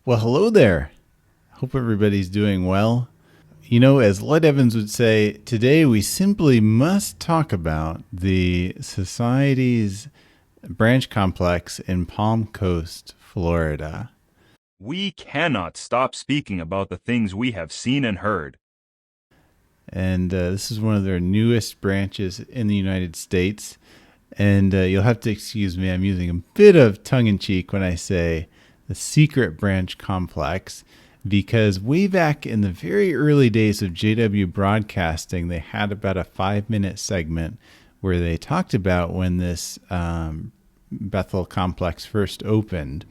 Well, hello there. Hope everybody's doing well. You know, as Lloyd Evans would say, today we simply must talk about the Society's branch complex in Palm Coast, Florida. We cannot stop speaking about the things we have seen and heard. And this is one of their newest branches in the United States. And you'll have to excuse me, I'm using a bit of tongue-in-cheek when I say the secret branch complex, because way back in the very early days of JW Broadcasting, they had about a 5-minute segment where they talked about when this Bethel complex first opened.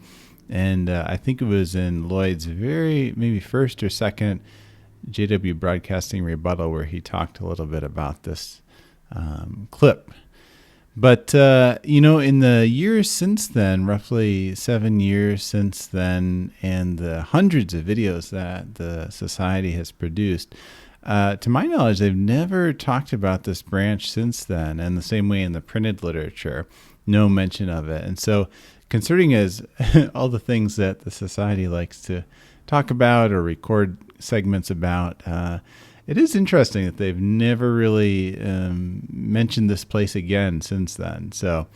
And I think it was in Lloyd's maybe first or second JW Broadcasting rebuttal where he talked a little bit about this clip. But, in the years since then, roughly 7 years since then, and the hundreds of videos that the Society has produced, to my knowledge, they've never talked about this branch since then. And the same way in the printed literature, no mention of it. And so, considering as all the things that the Society likes to talk about or record segments about, it is interesting that they've never really mentioned this place again since then. So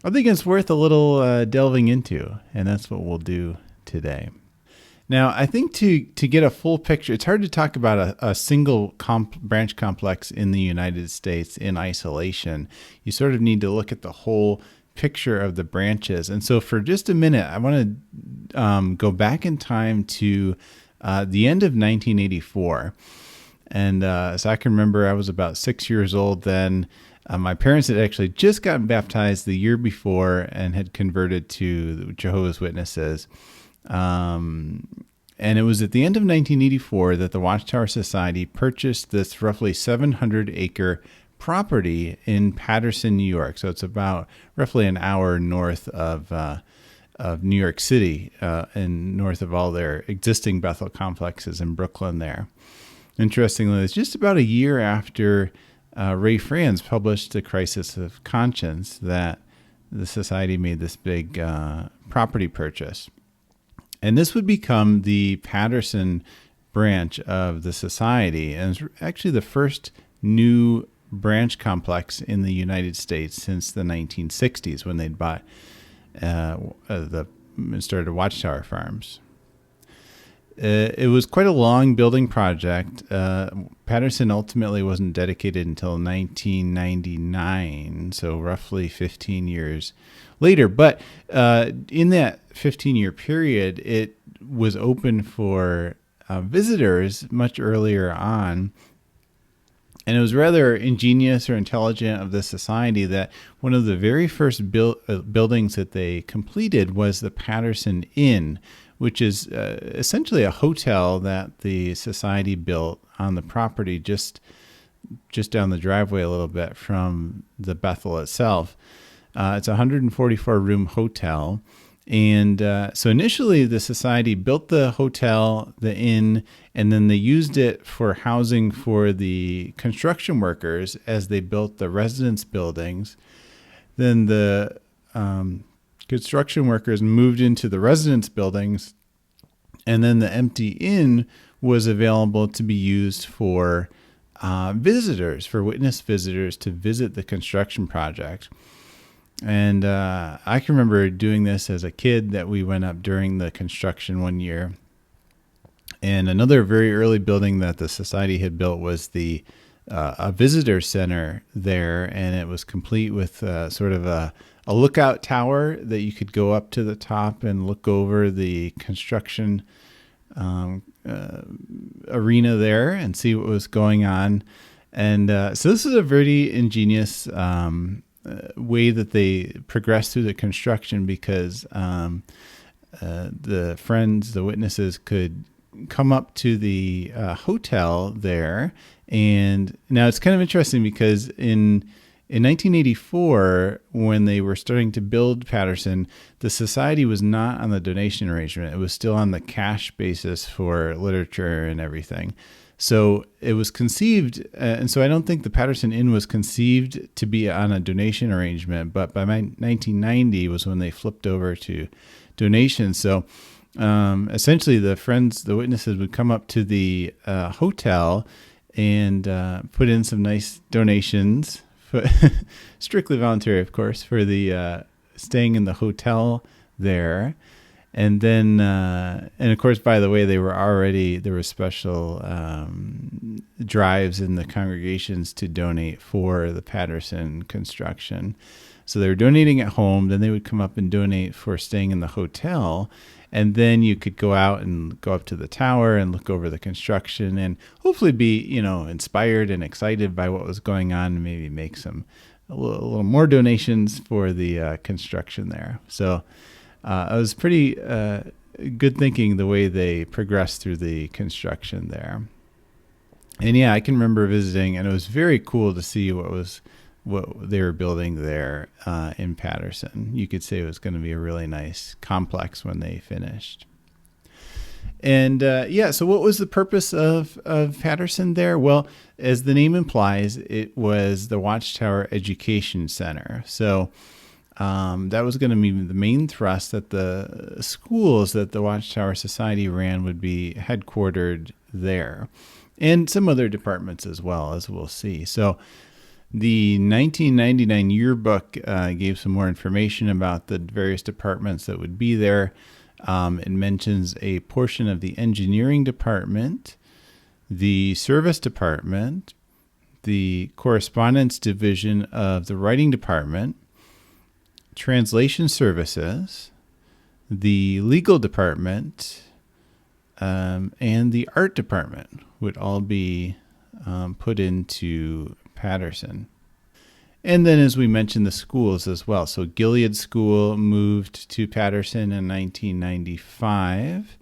I think it's worth a little delving into, and that's what we'll do today. Now, I think to get a full picture, it's hard to talk about a single branch complex in the United States in isolation. You sort of need to look at the whole picture of the branches. And so for just a minute, I want to go back in time to the end of 1984. And so I can remember I was about 6 years old then. My parents had actually just gotten baptized the year before and had converted to the Jehovah's Witnesses. And it was at the end of 1984 that the Watchtower Society purchased this roughly 700-acre property in Patterson, New York. So it's about roughly an hour north of New York City and north of all their existing Bethel complexes in Brooklyn there. Interestingly, it's just about a year after Ray Franz published The Crisis of Conscience that the Society made this big property purchase. And this would become the Patterson branch of the Society. And it's actually the first new branch complex in the United States since the 1960s when they'd bought started Watchtower Farms. It was quite a long building project. Patterson ultimately wasn't dedicated until 1999, so roughly 15 years later. But in that 15-year period, it was open for visitors much earlier on. And it was rather ingenious or intelligent of the Society that one of the very first buildings that they completed was the Patterson Inn, which is essentially a hotel that the Society built on the property just down the driveway a little bit from the Bethel itself. It's a 144-room hotel. And so initially the Society built the hotel, the inn, and then they used it for housing for the construction workers as they built the residence buildings. Then the construction workers moved into the residence buildings, and then the empty inn was available to be used for visitors, for witness visitors to visit the construction project. And I can remember doing this as a kid, that we went up during the construction one year. And another very early building that the Society had built was a visitor center there, and it was complete with sort of a lookout tower that you could go up to the top and look over the construction arena there and see what was going on. And so this is a very ingenious way that they progressed through the construction, because the witnesses could come up to the hotel there. And now it's kind of interesting because in 1984, when they were starting to build Patterson, the Society was not on the donation arrangement. It was still on the cash basis for literature and everything. So it was conceived, and so I don't think the Patterson Inn was conceived to be on a donation arrangement, but by 1990 was when they flipped over to donations. So essentially the witnesses would come up to the hotel and put in some nice donations, strictly voluntary, of course, for the staying in the hotel there. And then, and of course, by the way, there were special drives in the congregations to donate for the Patterson construction. So they were donating at home, then they would come up and donate for staying in the hotel. And then you could go out and go up to the tower and look over the construction and hopefully be, inspired and excited by what was going on and maybe make a little more donations for the construction there. So it was pretty good thinking the way they progressed through the construction there. And yeah, I can remember visiting, and it was very cool to see what they were building there in Patterson. You could say it was going to be a really nice complex when they finished. And so what was the purpose of Patterson there? Well, as the name implies, it was the Watchtower Education Center. So that was going to be the main thrust, that the schools that the Watchtower Society ran would be headquartered there, and some other departments as well, as we'll see. So the 1999 yearbook gave some more information about the various departments that would be there. It mentions a portion of the engineering department, the service department, the correspondence division of the writing department, translation services, the legal department, and the art department would all be put into Patterson. And then, as we mentioned, the schools as well. So Gilead School moved to Patterson in 1995.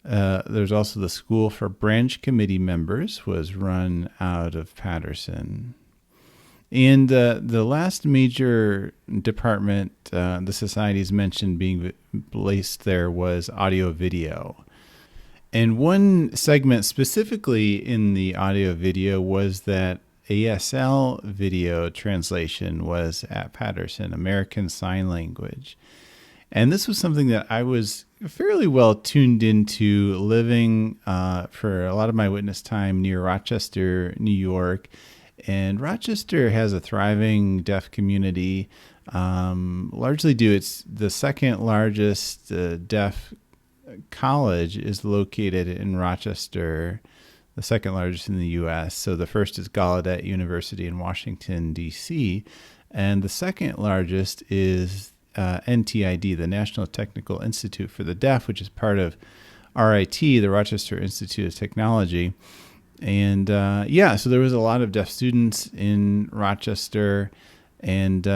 There's also the School for Branch Committee Members was run out of Patterson. And the last major department the societies mentioned being placed there was audio video. And one segment specifically in the audio video was that ASL video translation was at Patterson, American Sign Language. And this was something that I was fairly well tuned into, living for a lot of my witness time near Rochester, New York. And Rochester has a thriving deaf community, largely due, it's the second largest deaf college is located in Rochester, the second largest in the U.S. So the first is Gallaudet University in Washington, D.C., and the second largest is NTID, the National Technical Institute for the Deaf, which is part of RIT, the Rochester Institute of Technology. And so there was a lot of deaf students in Rochester, and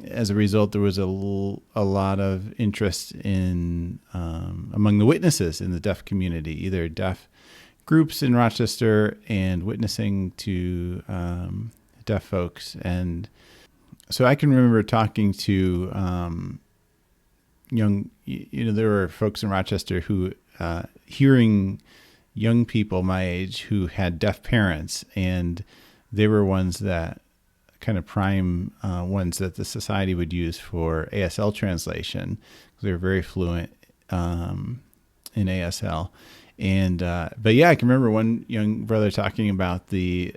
as a result, there was a lot of interest in among the witnesses in the deaf community, either deaf groups in Rochester and witnessing to deaf folks. And so I can remember talking to there were folks in Rochester who hearing young people my age who had deaf parents, and they were ones that kind of prime ones that the society would use for ASL translation, because they were very fluent in ASL. And I can remember one young brother talking about the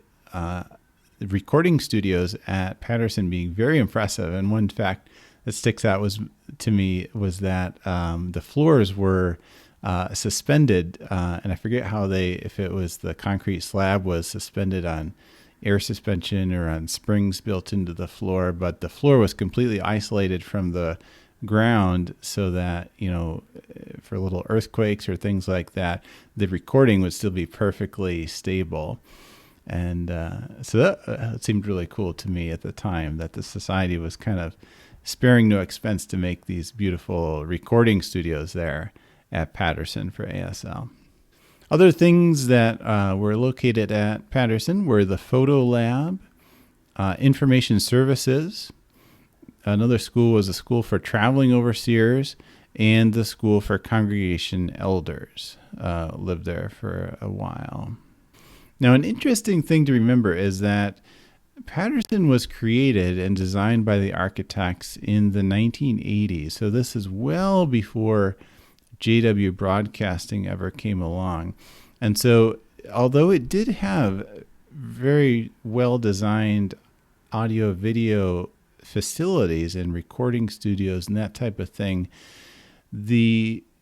recording studios at Patterson being very impressive. And one fact that sticks out to me was that the floors were suspended, and I forget if it was the concrete slab was suspended on air suspension or on springs built into the floor, but the floor was completely isolated from the ground so that, for little earthquakes or things like that, the recording would still be perfectly stable. And so that seemed really cool to me at the time, that the society was kind of sparing no expense to make these beautiful recording studios there at Patterson for ASL. Other things that were located at Patterson were the photo lab, information services. Another school was a school for traveling overseers, and the school for congregation elders lived there for a while. Now, an interesting thing to remember is that Patterson was created and designed by the architects in the 1980s. So this is well before JW Broadcasting ever came along. And so although it did have very well-designed audio-video facilities and recording studios and that type of thing,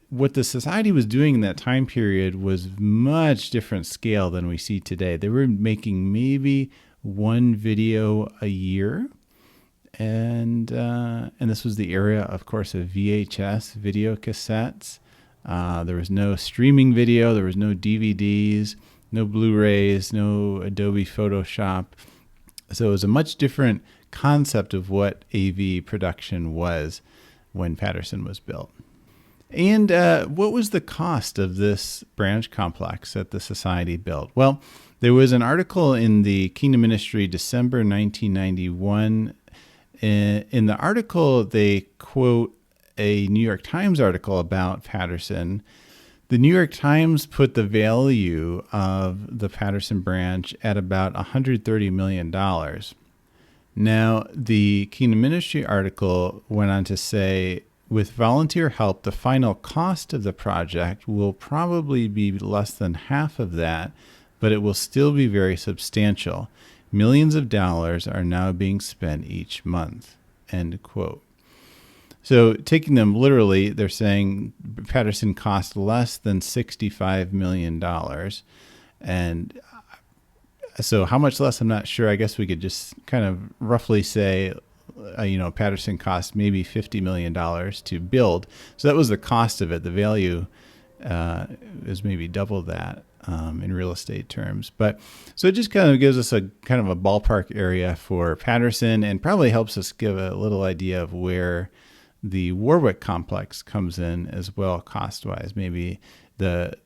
what the society was doing in that time period was much different scale than we see today. They were making maybe one video a year. And this was the era, of course, of VHS video cassettes. There was no streaming video. There was no DVDs, no Blu-rays, no Adobe Photoshop. So it was a much different concept of what AV production was when Patterson was built. And what was the cost of this branch complex that the society built? Well, there was an article in the Kingdom Ministry, December 1991. In the article, they quote a New York Times article about Patterson. The New York Times put the value of the Patterson branch at about $130 million. Now, the Kingdom Ministry article went on to say, with volunteer help, the final cost of the project will probably be less than half of that, but it will still be very substantial. Millions of dollars are now being spent each month, end quote. So taking them literally, they're saying Patterson cost less than $65 million. And so how much less, I'm not sure. I guess we could just kind of roughly say, Patterson cost maybe $50 million to build. So that was the cost of it. The value is maybe double that in real estate terms. But so it just kind of gives us a kind of a ballpark area for Patterson, and probably helps us give a little idea of where the Warwick complex comes in as well, cost-wise. Maybe the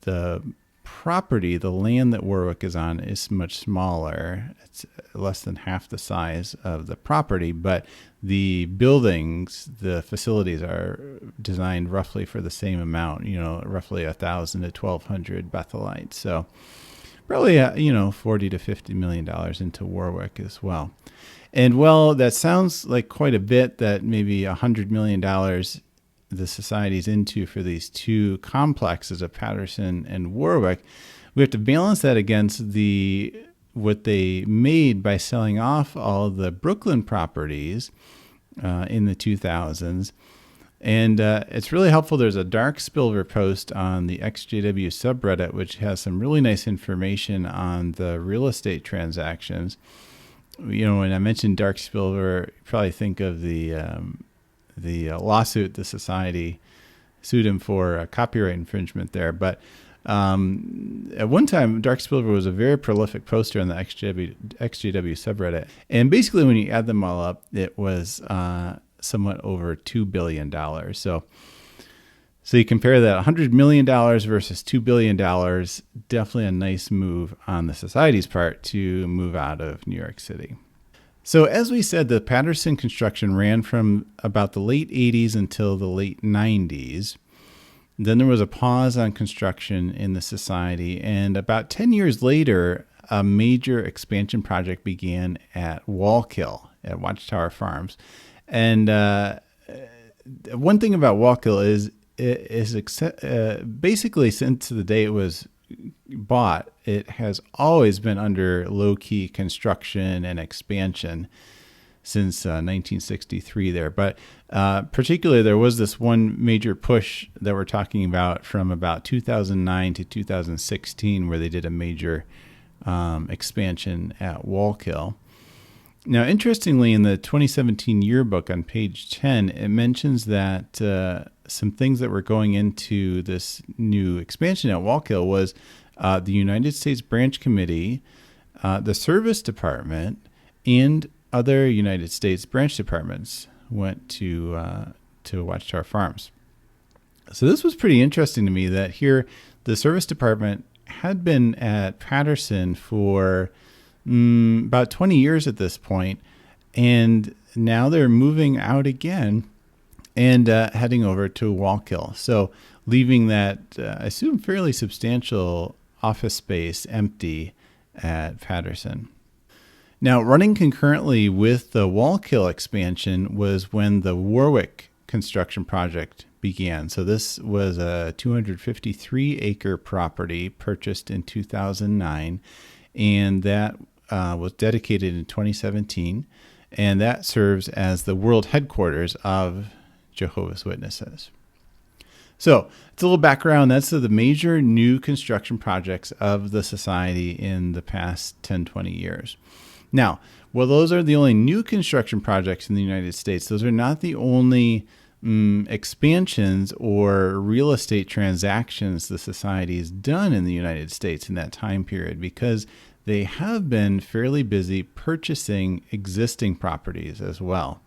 property, the land that Warwick is on, is much smaller. It's less than half the size of the property, but the buildings, the facilities are designed roughly for the same amount, roughly 1,000 to 1,200 Bethelites. So probably, $40 to $50 million into Warwick as well. And well, that sounds like quite a bit, that maybe $100 million the society's into for these two complexes of Patterson and Warwick. We have to balance that against what they made by selling off all the Brooklyn properties in the 2000s. And it's really helpful. There's a Dark Spilver post on the XJW subreddit, which has some really nice information on the real estate transactions. When I mentioned Dark Spilver, you probably think of the lawsuit the society sued him for copyright infringement there. But at one time, Dark Spilver was a very prolific poster on the XJW subreddit. And basically, when you add them all up, it was somewhat over $2 billion. So you compare that $100 million versus $2 billion, definitely a nice move on the society's part to move out of New York City. So as we said, the Patterson construction ran from about the late 80s until the late 90s. Then there was a pause on construction in the society, and about 10 years later, a major expansion project began at Wallkill at Watchtower Farms. And one thing about Wallkill is basically since the day it was bought, it has always been under low-key construction and expansion since 1963 there. But particularly there was this one major push that we're talking about from about 2009 to 2016 where they did a major expansion at Wallkill. Now, interestingly, in the 2017 yearbook on page 10, it mentions that some things that were going into this new expansion at Wallkill was the United States Branch Committee, the Service Department, and other United States branch departments went to Watchtower Farms. So this was pretty interesting to me that here the Service Department had been at Patterson for about 20 years at this point, and now they're moving out again and heading over to Wallkill. So leaving that, I assume, fairly substantial office space empty at Patterson. Now, running concurrently with the Wallkill expansion was when the Warwick construction project began. So this was a 253-acre property purchased in 2009, and that was dedicated in 2017, and that serves as the world headquarters of Jehovah's Witnesses. So it's a little background. That's the major new construction projects of the society in the past 10, 20 years. Now, well, those are the only new construction projects in the United States. Those are not the only expansions or real estate transactions the society has done in the United States in that time period, because they have been fairly busy purchasing existing properties as well.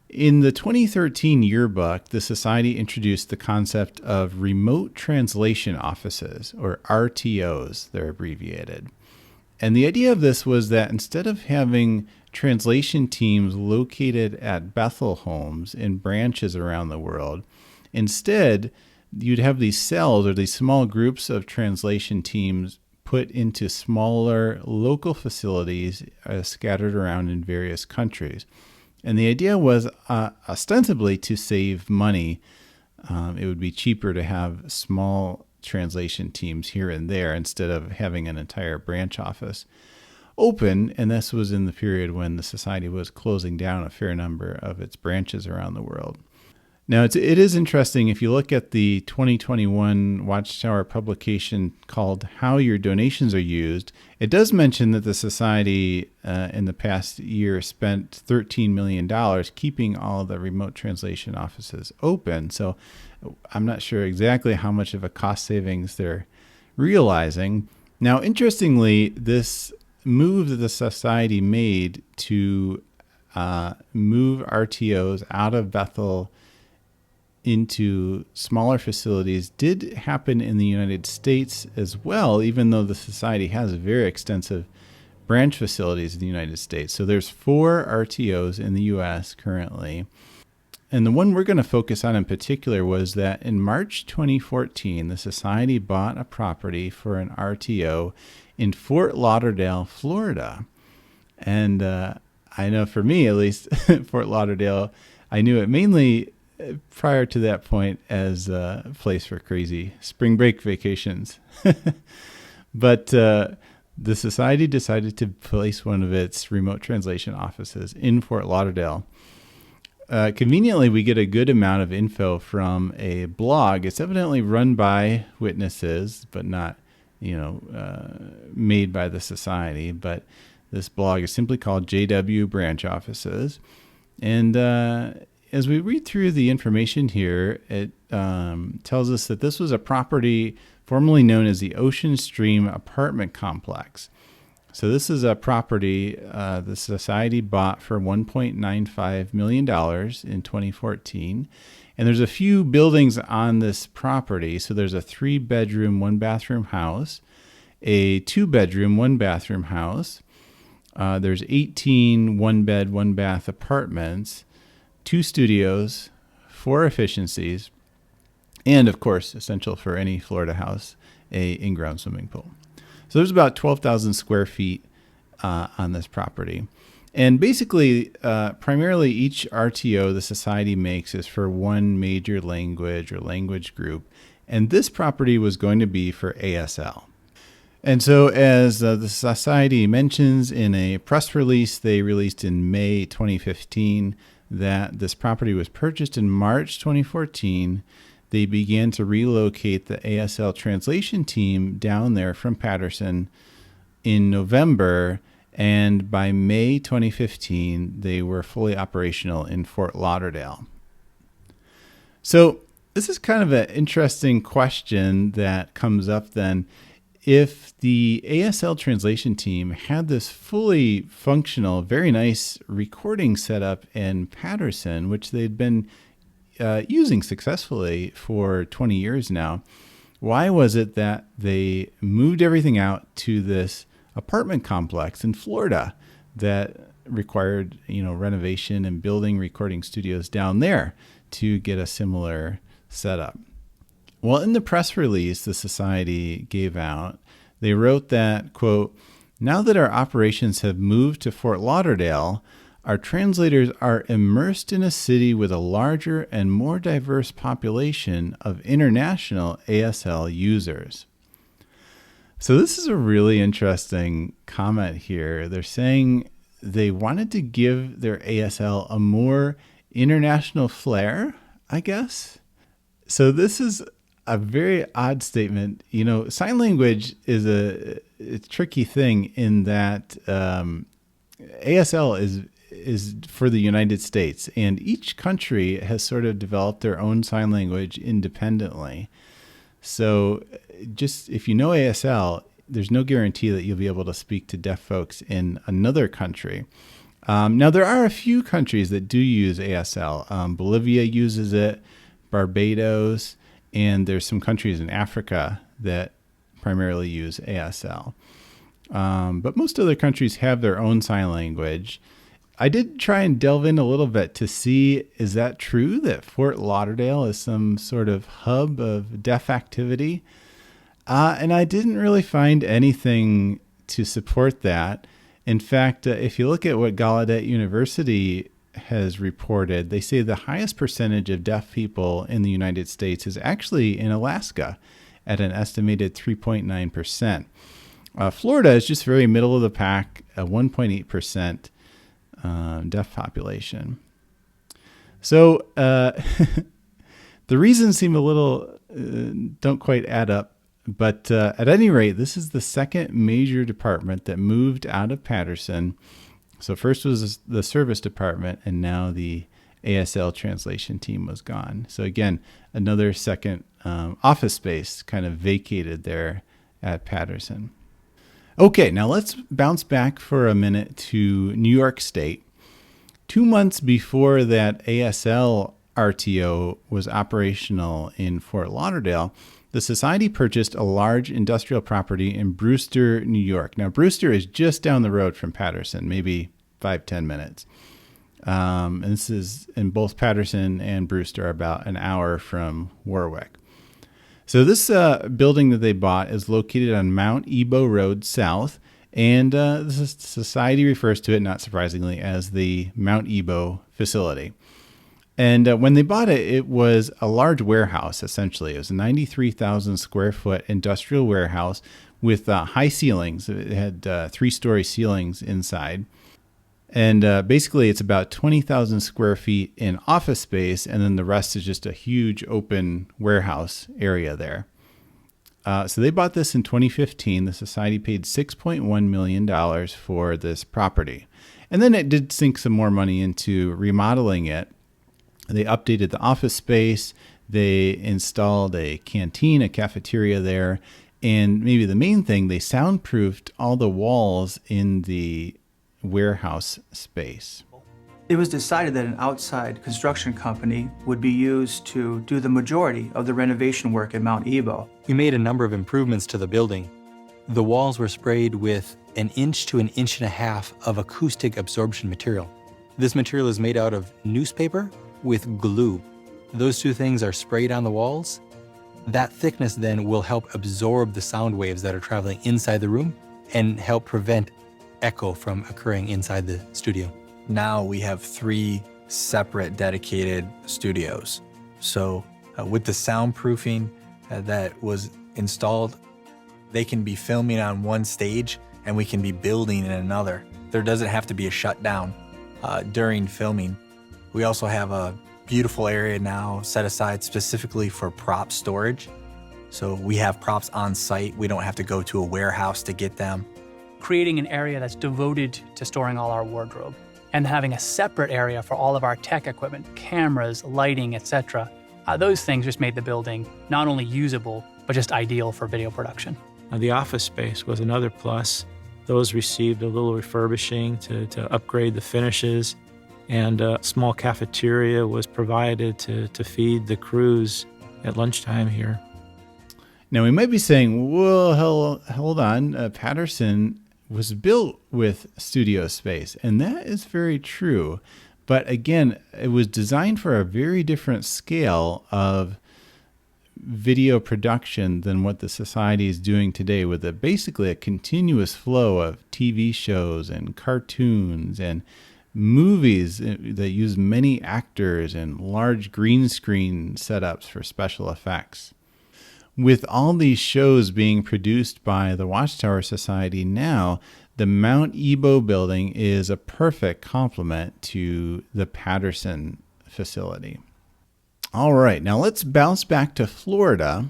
In the 2013 yearbook, the society introduced the concept of remote translation offices, or RTOs, they're abbreviated. And the idea of this was that instead of having translation teams located at Bethel homes in branches around the world, instead you'd have these cells or these small groups of translation teams put into smaller local facilities scattered around in various countries. And the idea was ostensibly to save money. It would be cheaper to have small translation teams here and there instead of having an entire branch office open. And this was in the period when the society was closing down a fair number of its branches around the world. Now, it is interesting if you look at the 2021 Watchtower publication called How Your Donations Are Used, it does mention that the society in the past year spent $13 million keeping all the remote translation offices open. So I'm not sure exactly how much of a cost savings they're realizing. Now, interestingly, this move that the society made to move RTOs out of Bethel into smaller facilities did happen in the United States as well, even though the society has very extensive branch facilities in the United States. So there's 4 RTOs in the U.S. currently. And the one we're going to focus on in particular was that in March 2014, the society bought a property for an RTO in Fort Lauderdale, Florida. And I know for me, at least, Fort Lauderdale, I knew it mainly prior to that point as a place for crazy spring break vacations. But the society decided to place one of its remote translation offices in Fort Lauderdale. Conveniently, we get a good amount of info from a blog. It's evidently run by witnesses, but not, made by the society. But this blog is simply called JW Branch Offices. And as we read through the information here, it tells us that this was a property formerly known as the Ocean Stream Apartment Complex. So this is a property the society bought for $1.95 million in 2014. And there's a few buildings on this property. So there's a 3-bedroom, 1-bathroom house, a 2-bedroom, 1-bathroom house. There's 18 1-bed, 1-bath apartments, 2 studios, 4 efficiencies, and of course, essential for any Florida house, a in-ground swimming pool. So there's about 12,000 square feet on this property. And basically, primarily each RTO the society makes is for one major language or language group. And this property was going to be for ASL. And so as the society mentions in a press release they released in May 2015, that this property was purchased in March 2014. They began to relocate the ASL translation team down there from Patterson in November, and by May 2015, they were fully operational in Fort Lauderdale. So this is kind of an interesting question that comes up then. If the ASL translation team had this fully functional, very nice recording setup in Patterson, which they'd been using successfully for 20 years now, why was it that they moved everything out to this apartment complex in Florida that required, renovation and building recording studios down there to get a similar setup? Well, in the press release the society gave out, they wrote that, quote, "Now that our operations have moved to Fort Lauderdale, our translators are immersed in a city with a larger and more diverse population of international ASL users. So this is a really interesting comment here. They're saying they wanted to give their ASL a more international flair, I guess. So this is a very odd statement. You know, sign language is a tricky thing in that ASL is for the United States, and each country has sort of developed their own sign language independently. So just if you know ASL, there's no guarantee that you'll be able to speak to deaf folks in another country. Now, there are a few countries that do use ASL. Bolivia uses it, Barbados, and there's some countries in Africa that primarily use ASL. But most other countries have their own sign language. I did try and delve in a little bit to see, is that true that Fort Lauderdale is some sort of hub of deaf activity? And I didn't really find anything to support that. In fact, if you look at what Gallaudet University has reported, they say the highest percentage of deaf people in the United States is actually in Alaska at an estimated 3.9%. Florida is just very middle of the pack, a 1.8% deaf population. So the reasons seem a little, don't quite add up. But at any rate, this is the second major department that moved out of Patterson. So first was the service department, and now the ASL translation team was gone. So again, another second office space kind of vacated there at Patterson. Okay, now let's bounce back for a minute to New York State. 2 months before that ASL RTO was operational in Fort Lauderdale, the Society purchased a large industrial property in Brewster, New York. Now, Brewster is just down the road from Patterson, maybe 5-10 minutes. And this is, in both Patterson and Brewster, about an hour from Warwick. So this building that they bought is located on Mount Ebo Road South, and the Society refers to it, not surprisingly, as the Mount Ebo facility. And when they bought it, it was a large warehouse, essentially. It was a 93,000 square foot industrial warehouse with high ceilings. It had 3-story ceilings inside. And basically, it's about 20,000 square feet in office space, and then the rest is just a huge open warehouse area there. So they bought this in 2015. The Society paid $6.1 million for this property. And then it did sink some more money into remodeling it. They updated the office space. They installed a canteen, a cafeteria there. And maybe the main thing, they soundproofed all the walls in the warehouse space. It was decided that an outside construction company would be used to do the majority of the renovation work at Mount Ebo. We made a number of improvements to the building. The walls were sprayed with 1 inch to 1.5 inches of acoustic absorption material. This material is made out of newspaper with glue. Those two things are sprayed on the walls. That thickness then will help absorb the sound waves that are traveling inside the room and help prevent echo from occurring inside the studio. Now we have 3 separate dedicated studios. So with the soundproofing that was installed, they can be filming on one stage and we can be building in another. There doesn't have to be a shutdown during filming. We also have a beautiful area now set aside specifically for prop storage. So we have props on site. We don't have to go to a warehouse to get them. Creating an area that's devoted to storing all our wardrobe and having a separate area for all of our tech equipment, cameras, lighting, etc. Those things just made the building not only usable, but just ideal for video production. The office space was another plus. Those received a little refurbishing to upgrade the finishes, and a small cafeteria was provided to feed the crews at lunchtime here. Now, we might be saying, well, hold on, Patterson was built with studio space, and that is very true. But again, it was designed for a very different scale of video production than what the Society is doing today, with basically a continuous flow of TV shows and cartoons and movies that use many actors and large green screen setups for special effects. With all these shows being produced by the Watchtower Society now, the Mount Ebo building is a perfect complement to the Patterson facility. All right, now let's bounce back to Florida,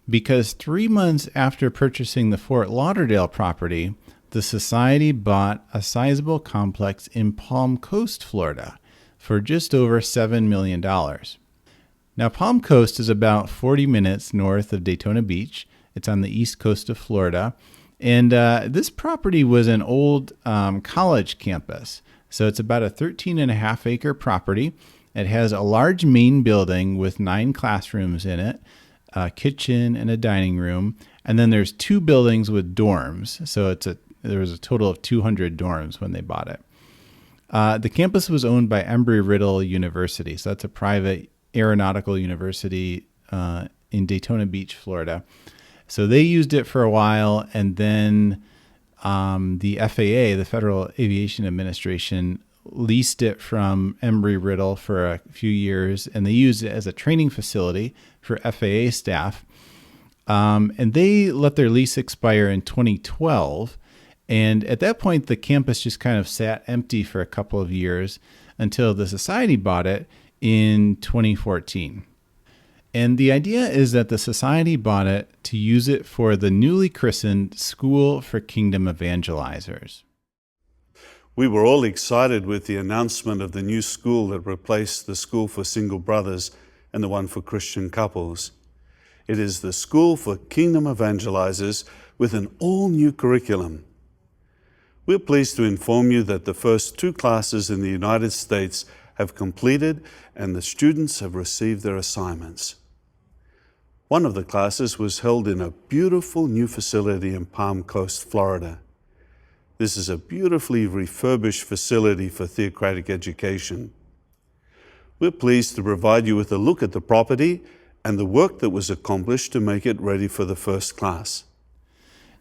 because 3 months after purchasing the Fort Lauderdale property, the Society bought a sizable complex in Palm Coast, Florida, for just over $7 million. Now, Palm Coast is about 40 minutes north of Daytona Beach. It's on the east coast of Florida. And this property was an old college campus. So it's about a 13.5-acre property. It has a large main building with 9 classrooms in it, a kitchen and a dining room. And then there's 2 buildings with dorms. So there was a total of 200 dorms when they bought it. The campus was owned by Embry-Riddle University. So that's a private aeronautical university in Daytona Beach, Florida. So they used it for a while, and then the FAA, the Federal Aviation Administration, leased it from Embry-Riddle for a few years, and they used it as a training facility for FAA staff. And they let their lease expire in 2012. And at that point, the campus just kind of sat empty for a couple of years until the Society bought it in 2014. And the idea is that the Society bought it to use it for the newly christened School for Kingdom Evangelizers. We were all excited with the announcement of the new school that replaced the School for Single Brothers and the one for Christian couples. It is the School for Kingdom Evangelizers with an all-new curriculum. We're pleased to inform you that the first 2 classes in the United States have completed and the students have received their assignments. One of the classes was held in a beautiful new facility in Palm Coast, Florida. This is a beautifully refurbished facility for theocratic education. We're pleased to provide you with a look at the property and the work that was accomplished to make it ready for the first class.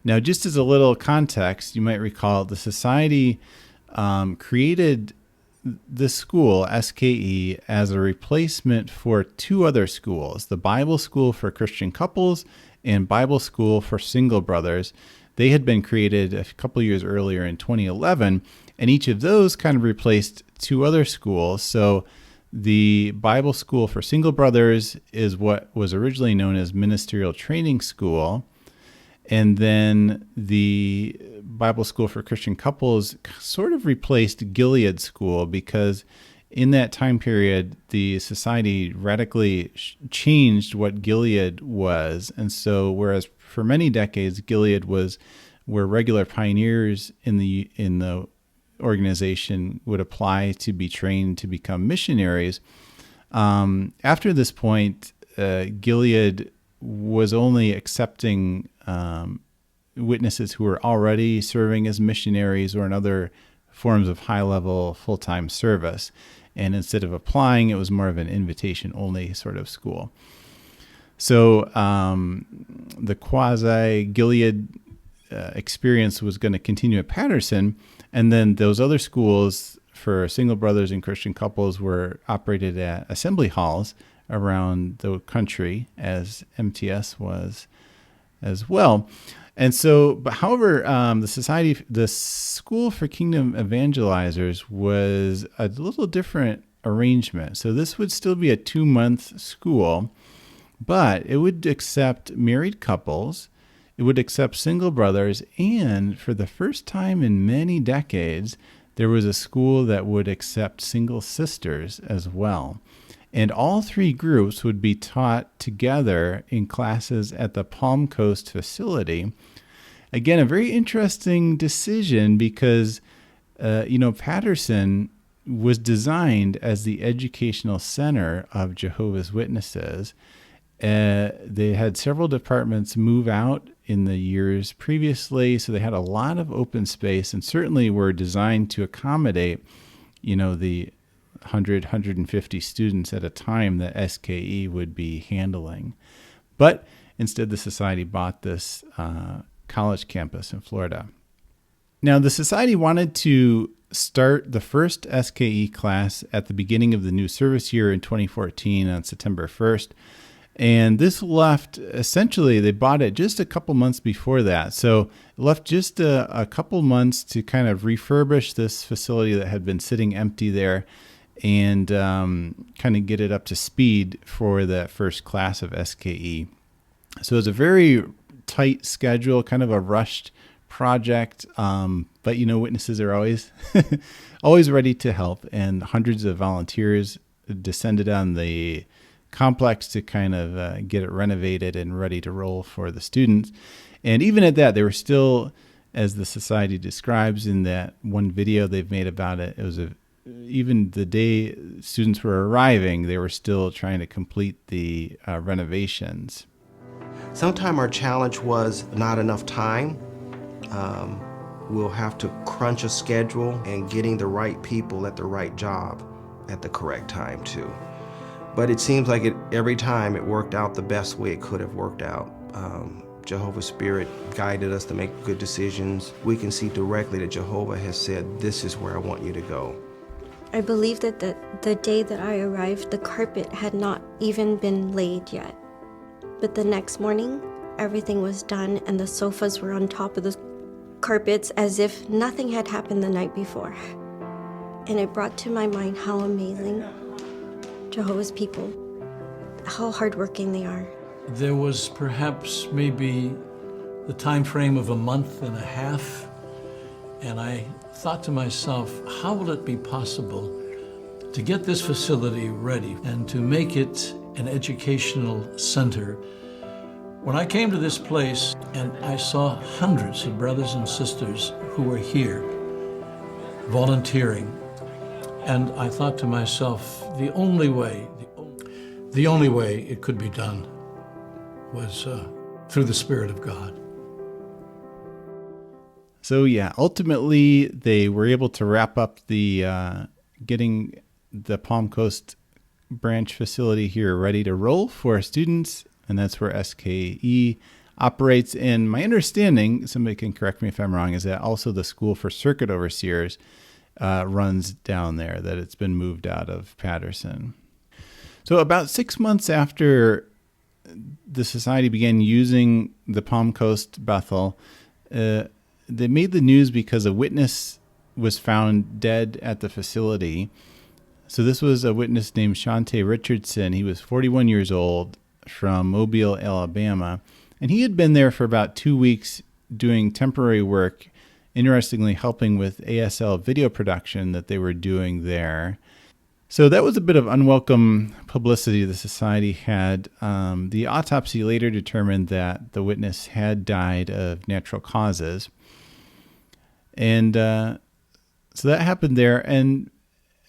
Now, just as a little context, you might recall the Society created this school, SKE, as a replacement for 2 other schools, the Bible School for Christian Couples and Bible School for Single Brothers. They had been created a couple years earlier in 2011, and each of those kind of replaced 2 other schools. So the Bible School for Single Brothers is what was originally known as Ministerial Training School. And then the Bible School for Christian Couples sort of replaced Gilead School, because in that time period, the Society radically changed what Gilead was. And so whereas for many decades, Gilead was where regular pioneers in the organization would apply to be trained to become missionaries, after this point, Gilead was only accepting witnesses who were already serving as missionaries or in other forms of high-level full-time service. And instead of applying, it was more of an invitation-only sort of school. So the quasi-Gilead experience was going to continue at Patterson, and then those other schools for single brothers and Christian couples were operated at assembly halls around the country, as MTS was as well. And so, but however, the School for Kingdom Evangelizers was a little different arrangement. So this would still be a 2-month school, but it would accept married couples, it would accept single brothers, and for the first time in many decades, there was a school that would accept single sisters as well. And all 3 groups would be taught together in classes at the Palm Coast facility. Again, a very interesting decision because, Patterson was designed as the educational center of Jehovah's Witnesses. They had several departments move out in the years previously, so they had a lot of open space and certainly were designed to accommodate, the 150 students at a time that SKE would be handling. But instead, the Society bought this college campus in Florida. Now, the Society wanted to start the first SKE class at the beginning of the new service year in 2014 on September 1st. And this left, essentially, they bought it just a couple months before that. So it left just a couple months to kind of refurbish this facility that had been sitting empty there and kind of get it up to speed for that first class of SKE. So it's a very tight schedule, kind of a rushed project. But, witnesses are always, always ready to help. And hundreds of volunteers descended on the complex to kind of get it renovated and ready to roll for the students. And even at that, they were still, as the society describes in that one video they've made about it, it was even the day students were arriving, they were still trying to complete the renovations. Sometimes our challenge was not enough time. We'll have to crunch a schedule and getting the right people at the right job at the correct time too. But it seems like every time it worked out the best way it could have worked out. Jehovah's Spirit guided us to make good decisions. We can see directly that Jehovah has said, this is where I want you to go. I believe that the day that I arrived, the carpet had not even been laid yet. But the next morning, everything was done and the sofas were on top of the carpets as if nothing had happened the night before. And it brought to my mind how amazing Jehovah's people, how hardworking they are. There was perhaps maybe the time frame of a month and a half, and I thought to myself, how will it be possible to get this facility ready and to make it an educational center? When I came to this place and I saw hundreds of brothers and sisters who were here volunteering, and I thought to myself, the only way it could be done was through the Spirit of God. So ultimately they were able to wrap up the getting the Palm Coast branch facility here ready to roll for students, and that's where SKE operates. And my understanding, somebody can correct me if I'm wrong, is that also the School for Circuit Overseers runs down there, that it's been moved out of Patterson. So about 6 months after the society began using the Palm Coast Bethel, they made the news because a witness was found dead at the facility. So this was a witness named Shante Richardson. He was 41 years old from Mobile, Alabama, and he had been there for about 2 weeks doing temporary work, interestingly helping with ASL video production that they were doing there. So that was a bit of unwelcome publicity the society had. The autopsy later determined that the witness had died of natural causes. And so that happened there. And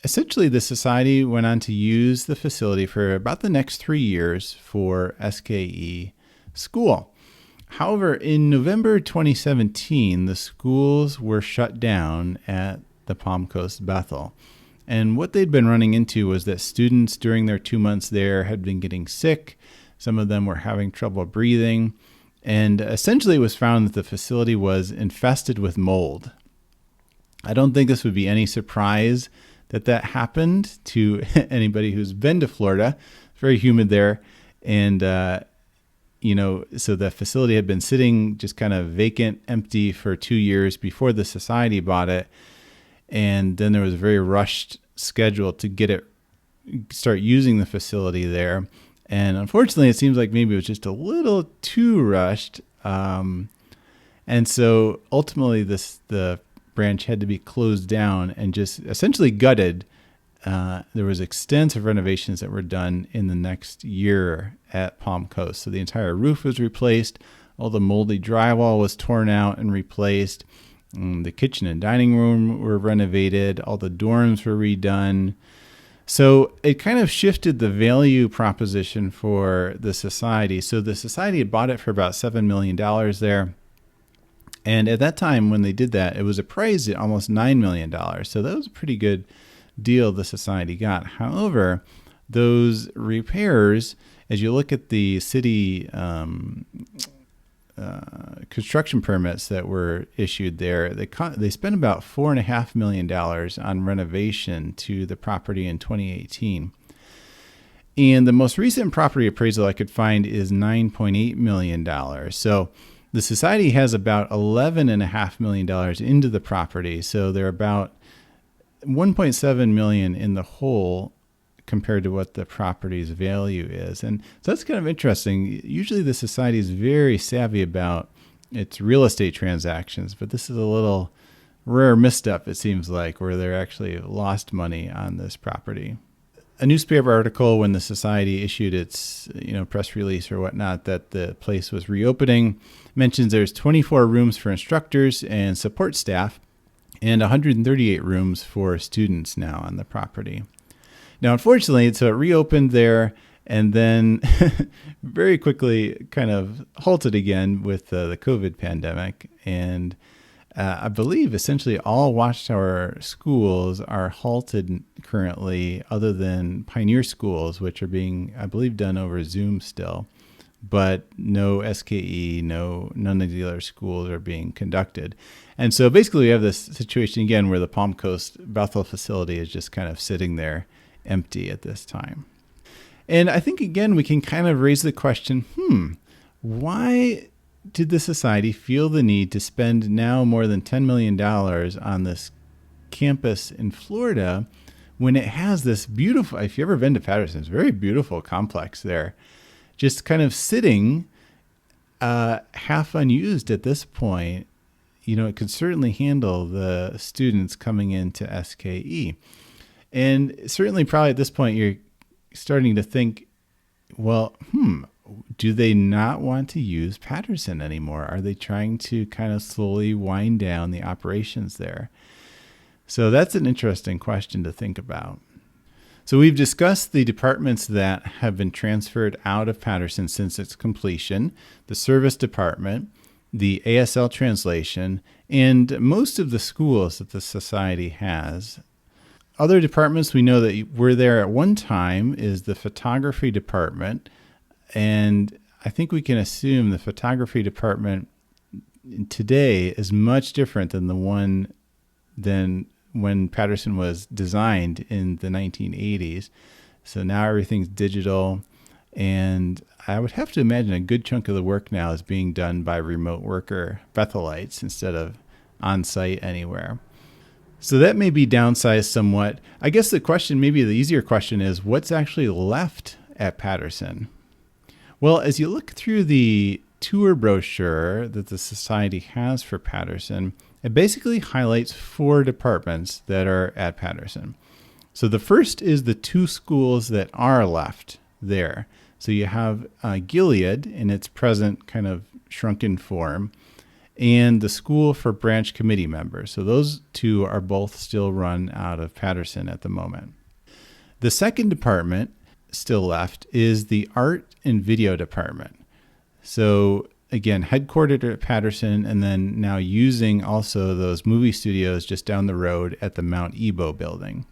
essentially the society went on to use the facility for about the next 3 years for SKE school. However, in November 2017, the schools were shut down at the Palm Coast Bethel. And what they'd been running into was that students during their 2 months there had been getting sick. Some of them were having trouble breathing. And essentially it was found that the facility was infested with mold. I don't think this would be any surprise that happened to anybody who's been to Florida. It's very humid there. And, so the facility had been sitting just kind of vacant, empty for 2 years before the society bought it. And then there was a very rushed schedule to start using the facility there. And unfortunately, it seems like maybe it was just a little too rushed. And so ultimately the branch had to be closed down and just essentially gutted. There was extensive renovations that were done in the next year at Palm Coast. So the entire roof was replaced. All the moldy drywall was torn out and replaced. The kitchen and dining room were renovated. All the dorms were redone. So it kind of shifted the value proposition for the society. So the society had bought it for about $7 million there. And at that time, when they did that, it was appraised at almost $9 million. So that was a pretty good deal the society got. However, those repairs, as you look at the city construction permits that were issued there, they spent about $4.5 million on renovation to the property in 2018. And the most recent property appraisal I could find is $9.8 million. So the society has about $11.5 million into the property. So they're about $1.7 million in the hole compared to what the property's value is. And so that's kind of interesting. Usually the society is very savvy about its real estate transactions, but this is a little rare misstep, it seems like, where they're actually lost money on this property. A newspaper article when the society issued its press release or whatnot that the place was reopening mentions there's 24 rooms for instructors and support staff and 138 rooms for students now on the property. Now, unfortunately, so it reopened there and then very quickly kind of halted again with the COVID pandemic. And I believe essentially all Watchtower schools are halted currently, other than Pioneer schools, which are being, I believe, done over Zoom still. But no SKE, none of the other schools are being conducted. And so basically we have this situation again where the Palm Coast Bethel facility is just kind of sitting there empty at this time. And I think, again, we can kind of raise the question, why did the society feel the need to spend now more than $10 million on this campus in Florida when it has this beautiful, if you've ever been to Patterson, it's a very beautiful complex there, just kind of sitting half unused at this point. It could certainly handle the students coming into SKE. And certainly probably at this point, you're starting to think, well, do they not want to use Patterson anymore? Are they trying to kind of slowly wind down the operations there? So that's an interesting question to think about. So we've discussed the departments that have been transferred out of Patterson since its completion, the service department, the ASL translation, and most of the schools that the society has. Other departments we know that were there at one time is the photography department. And I think we can assume the photography department today is much different than the one than when Patterson was designed in the 1980s. So now everything's digital. And I would have to imagine a good chunk of the work now is being done by remote worker Bethelites instead of on site anywhere. So that may be downsized somewhat. I guess the question, maybe the easier question, is what's actually left at Patterson? Well, as you look through the tour brochure that the society has for Patterson, it basically highlights 4 departments that are at Patterson. So the first is the 2 schools that are left there. So you have Gilead in its present kind of shrunken form, and the school for branch committee members. So those 2 are both still run out of Patterson at the moment. The second department still left is the art and video department. So again, headquartered at Patterson and then now using also those movie studios just down the road at the Mount Ebo building.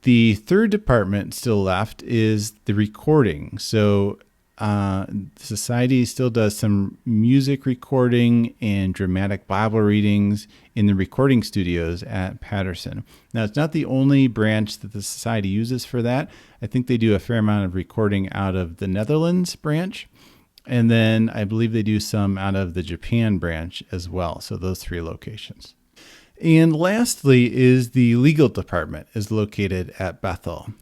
The third department still left is the recording. So the society still does some music recording and dramatic Bible readings in the recording studios at Patterson. Now, it's not the only branch that the society uses for that. I think they do a fair amount of recording out of the Netherlands branch. And then I believe they do some out of the Japan branch as well. So those 3 locations. And lastly is the legal department is located at Bethel.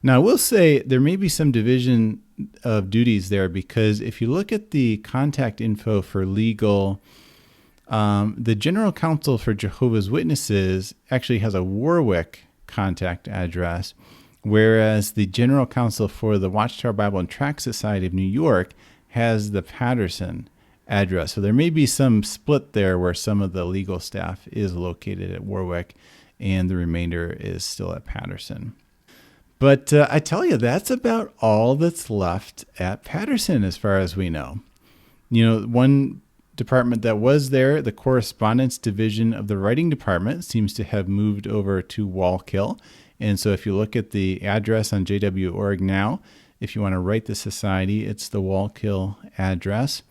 Now, I will say there may be some division of duties there because if you look at the contact info for legal, the General Counsel for Jehovah's Witnesses actually has a Warwick contact address, whereas the General Counsel for the Watchtower Bible and Tract Society of New York has the Patterson address. So there may be some split there where some of the legal staff is located at Warwick and the remainder is still at Patterson. But I tell you, that's about all that's left at Patterson as far as we know. One department that was there, the correspondence division of the writing department, seems to have moved over to Wallkill. And so if you look at the address on JW.org now, if you want to write the society, it's the Wallkill address.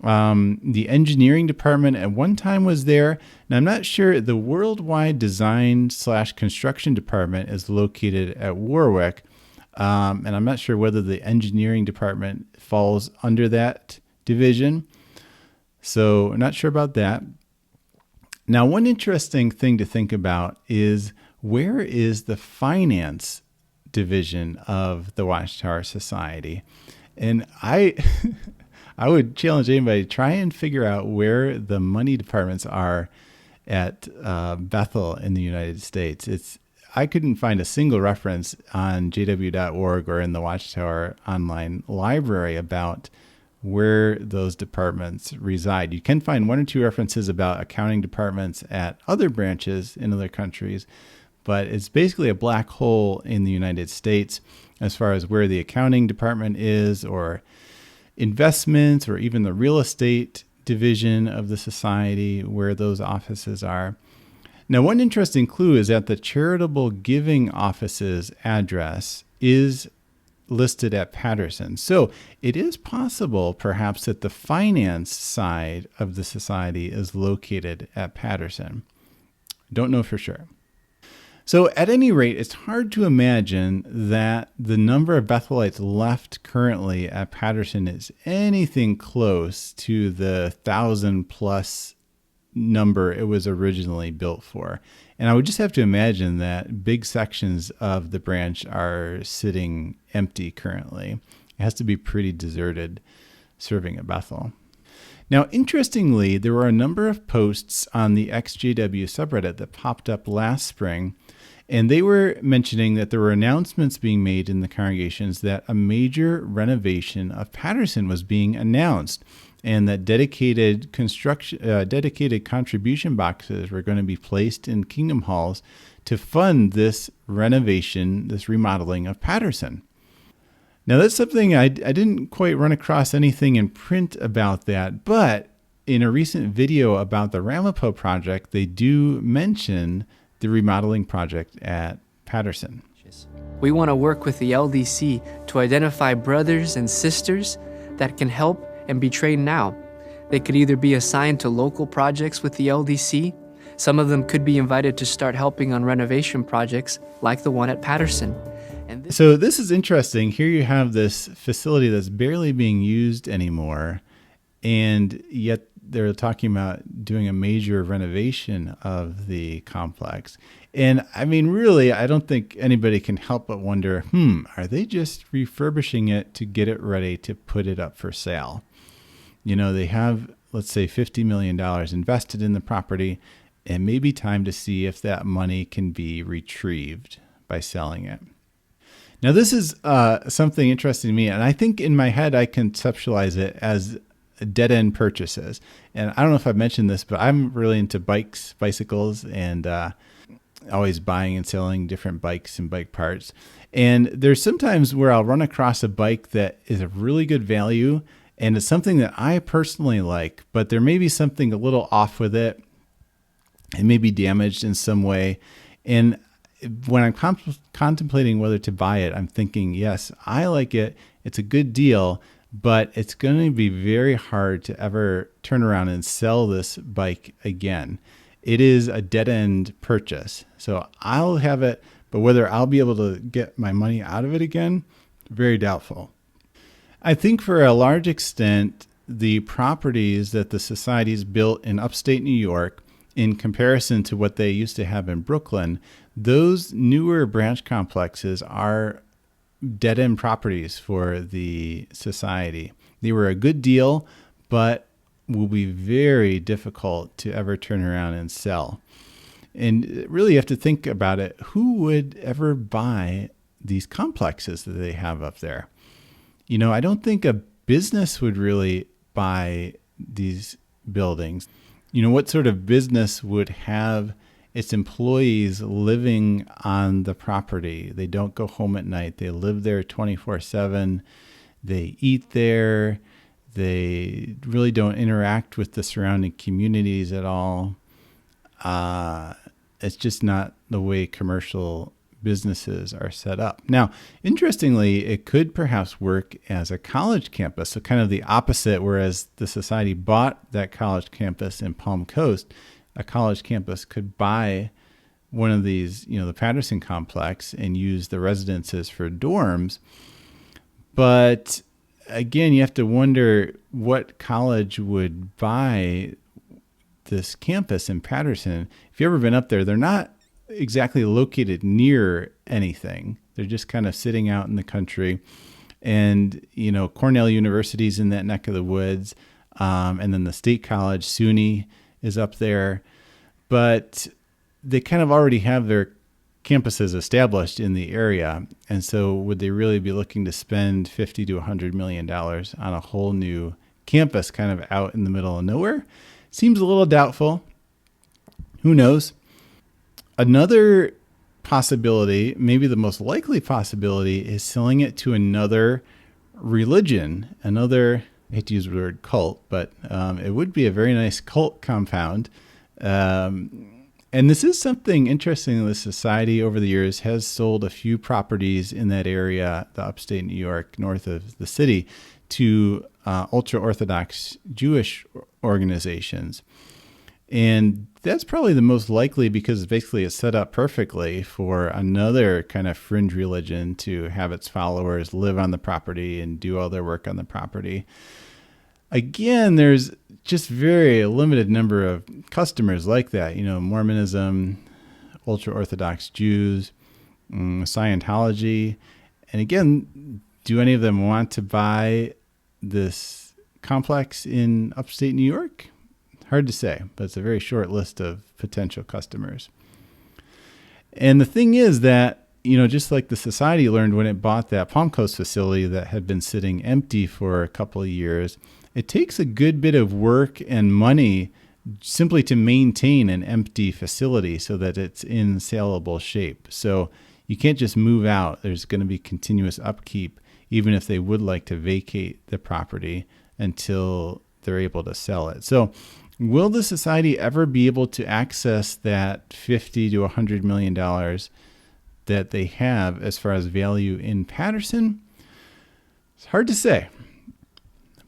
The engineering department at one time was there. Now, I'm not sure. The worldwide design/construction department is located at Warwick. And I'm not sure whether the engineering department falls under that division. So I'm not sure about that. Now, one interesting thing to think about is, where is the finance division of the Watchtower Society? And I would challenge anybody to try and figure out where the money departments are at Bethel in the United States. I couldn't find a single reference on jw.org or in the Watchtower online library about where those departments reside. You can find one or two references about accounting departments at other branches in other countries, but it's basically a black hole in the United States as far as where the accounting department is, or investments, or even the real estate division of the society, where those offices are. Now, one interesting clue is that the charitable giving office's address is listed at Patterson. So it is possible, perhaps, that the finance side of the society is located at Patterson. Don't know for sure. So at any rate, it's hard to imagine that the number of Bethelites left currently at Patterson is anything close to the 1,000+ number it was originally built for. And I would just have to imagine that big sections of the branch are sitting empty currently. It has to be pretty deserted serving at Bethel. Now, interestingly, there were a number of posts on the XJW subreddit that popped up last spring, and they were mentioning that there were announcements being made in the congregations that a major renovation of Patterson was being announced, and that dedicated contribution boxes were going to be placed in Kingdom Halls to fund this renovation, this remodeling of Patterson. Now, that's something I didn't quite run across anything in print about that, but in a recent video about the Ramapo project, they do mention the remodeling project at Patterson. We want to work with the LDC to identify brothers and sisters that can help and be trained now. They could either be assigned to local projects with the LDC. Some of them could be invited to start helping on renovation projects like the one at Patterson. So this is interesting. Here you have this facility that's barely being used anymore, and yet they're talking about doing a major renovation of the complex. And I mean, really, I don't think anybody can help but wonder, are they just refurbishing it to get it ready to put it up for sale? You know, they have, let's say, $50 million invested in the property, and maybe time to see if that money can be retrieved by selling it. Now, this is something interesting to me, and I think in my head I conceptualize it as dead-end purchases. And I don't know if I've mentioned this, but I'm really into bicycles, and always buying and selling different bikes and bike parts. And there's sometimes where I'll run across a bike that is of really good value, and it's something that I personally like, but there may be something a little off with it. It may be damaged in some way. And when I'm contemplating whether to buy it, I'm thinking, yes, I like it. It's a good deal, but it's going to be very hard to ever turn around and sell this bike again. It is a dead-end purchase. So I'll have it, but whether I'll be able to get my money out of it again, very doubtful. I think for a large extent, the properties that the society's built in upstate New York, in comparison to what they used to have in Brooklyn, those newer branch complexes are dead-end properties for the society. They were a good deal, but will be very difficult to ever turn around and sell. And really you have to think about it. Who would ever buy these complexes that they have up there? You know, I don't think a business would really buy these buildings. You know, what sort of business would have its employees living on the property? They don't go home at night. They live there 24/7. They eat there. They really don't interact with the surrounding communities at all. It's just not the way commercial businesses are set up. Now, interestingly, it could perhaps work as a college campus, so kind of the opposite, whereas the Society bought that college campus in Palm Coast, a college campus could buy one of these, the Patterson complex and use the residences for dorms. But again, you have to wonder what college would buy this campus in Patterson. If you've ever been up there, they're not exactly located near anything. They're just kind of sitting out in the country. And, Cornell University's in that neck of the woods. And then the State College, SUNY, is up there. But they kind of already have their campuses established in the area. And so would they really be looking to spend $50 to $100 million on a whole new campus kind of out in the middle of nowhere? Seems a little doubtful. Who knows? Another possibility, maybe the most likely possibility, is selling it to another religion, I hate to use the word cult, but it would be a very nice cult compound. And this is something interesting. The Society over the years has sold a few properties in that area, the upstate New York, north of the city, to ultra-Orthodox Jewish organizations. And that's probably the most likely because basically it's set up perfectly for another kind of fringe religion to have its followers live on the property and do all their work on the property. Again, there's just very limited number of customers like that. Mormonism, ultra-Orthodox Jews, Scientology. And again, do any of them want to buy this complex in upstate New York? Hard to say, but it's a very short list of potential customers. And the thing is that, just like the Society learned when it bought that Palm Coast facility that had been sitting empty for a couple of years, it takes a good bit of work and money simply to maintain an empty facility so that it's in saleable shape. So you can't just move out. There's going to be continuous upkeep, even if they would like to vacate the property until they're able to sell it. So will the Society ever be able to access that $50 to $100 million that they have as far as value in Patterson? It's hard to say.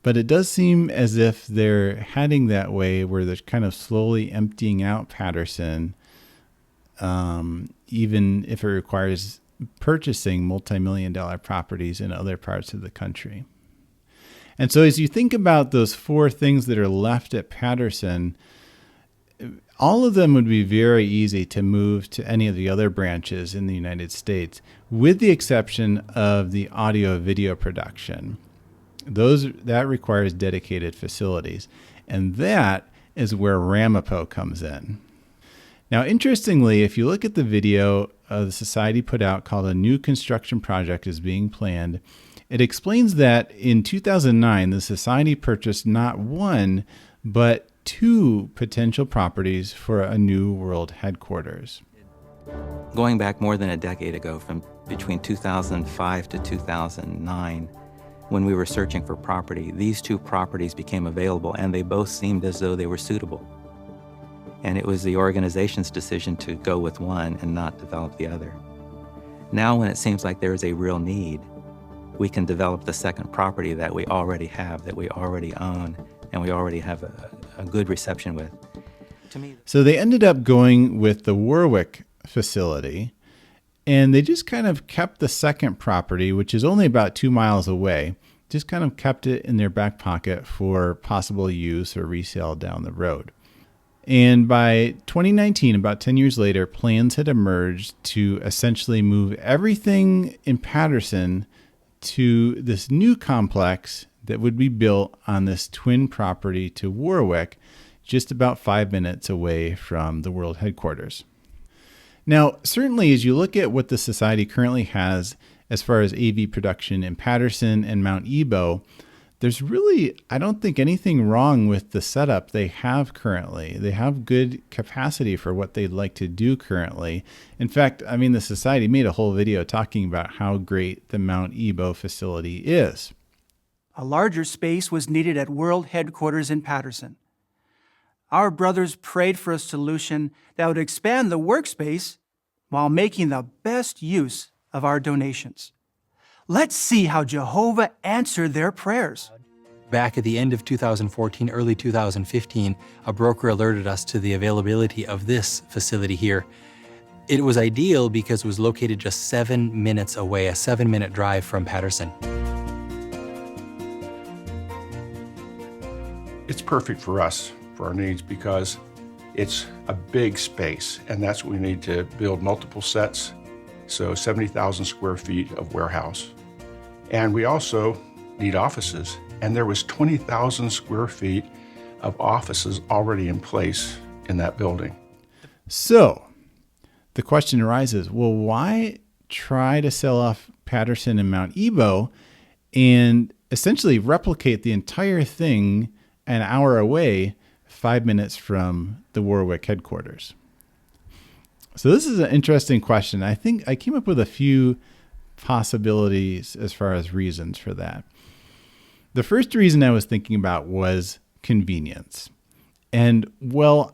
But it does seem as if they're heading that way where they're kind of slowly emptying out Patterson, even if it requires purchasing multi-million-dollar properties in other parts of the country. And so as you think about those four things that are left at Patterson, all of them would be very easy to move to any of the other branches in the United States, with the exception of the audio-video production. That requires dedicated facilities. And that is where Ramapo comes in. Now, interestingly, if you look at the video the Society put out called A New Construction Project is Being Planned, it explains that in 2009, the Society purchased not one, but two potential properties for a new world headquarters. Going back more than a decade ago, from between 2005 to 2009, when we were searching for property, these two properties became available, and they both seemed as though they were suitable. And it was the organization's decision to go with one and not develop the other. Now, when it seems like there is a real need, we can develop the second property that we already have, that we already own, and we already have a good reception with. To me, so they ended up going with the Warwick facility, and they just kind of kept the second property, which is only about 2 miles away, just kind of kept it in their back pocket for possible use or resale down the road. And by 2019, about 10 years later, plans had emerged to essentially move everything in Patterson to this new complex that would be built on this twin property to Warwick, just about 5 minutes away from the world headquarters. Now, certainly as you look at what the Society currently has as far as AV production in Patterson and Mount Ebo, there's really, I don't think, anything wrong with the setup they have currently. They have good capacity for what they'd like to do currently. In fact, the Society made a whole video talking about how great the Mount Ebo facility is. A larger space was needed at world headquarters in Patterson. Our brothers prayed for a solution that would expand the workspace while making the best use of our donations. Let's see how Jehovah answered their prayers. Back at the end of 2014, early 2015, a broker alerted us to the availability of this facility here. It was ideal because it was located just 7 minutes away, a 7-minute drive from Patterson. It's perfect for us, for our needs, because it's a big space, and that's what we need to build multiple sets, so 70,000 square feet of warehouse. And we also need offices, and there was 20,000 square feet of offices already in place in that building. So the question arises, well, why try to sell off Patterson and Mount Ebo and essentially replicate the entire thing an hour away, 5 minutes from the Warwick headquarters? So this is an interesting question. I think I came up with a few possibilities as far as reasons for that. The first reason I was thinking about was convenience. And well,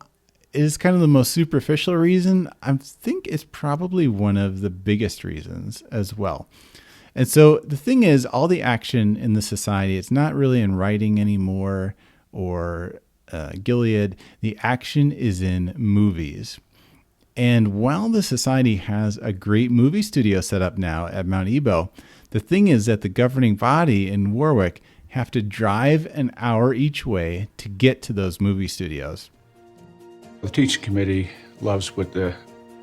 it is kind of the most superficial reason. I think it's probably one of the biggest reasons as well. And so the thing is, all the action in the society, it's not really in writing anymore or Gilead. The action is in movies. And while the society has a great movie studio set up now at Mount Ebo, the thing is that the governing body in Warwick have to drive an hour each way to get to those movie studios. The teaching committee loves what the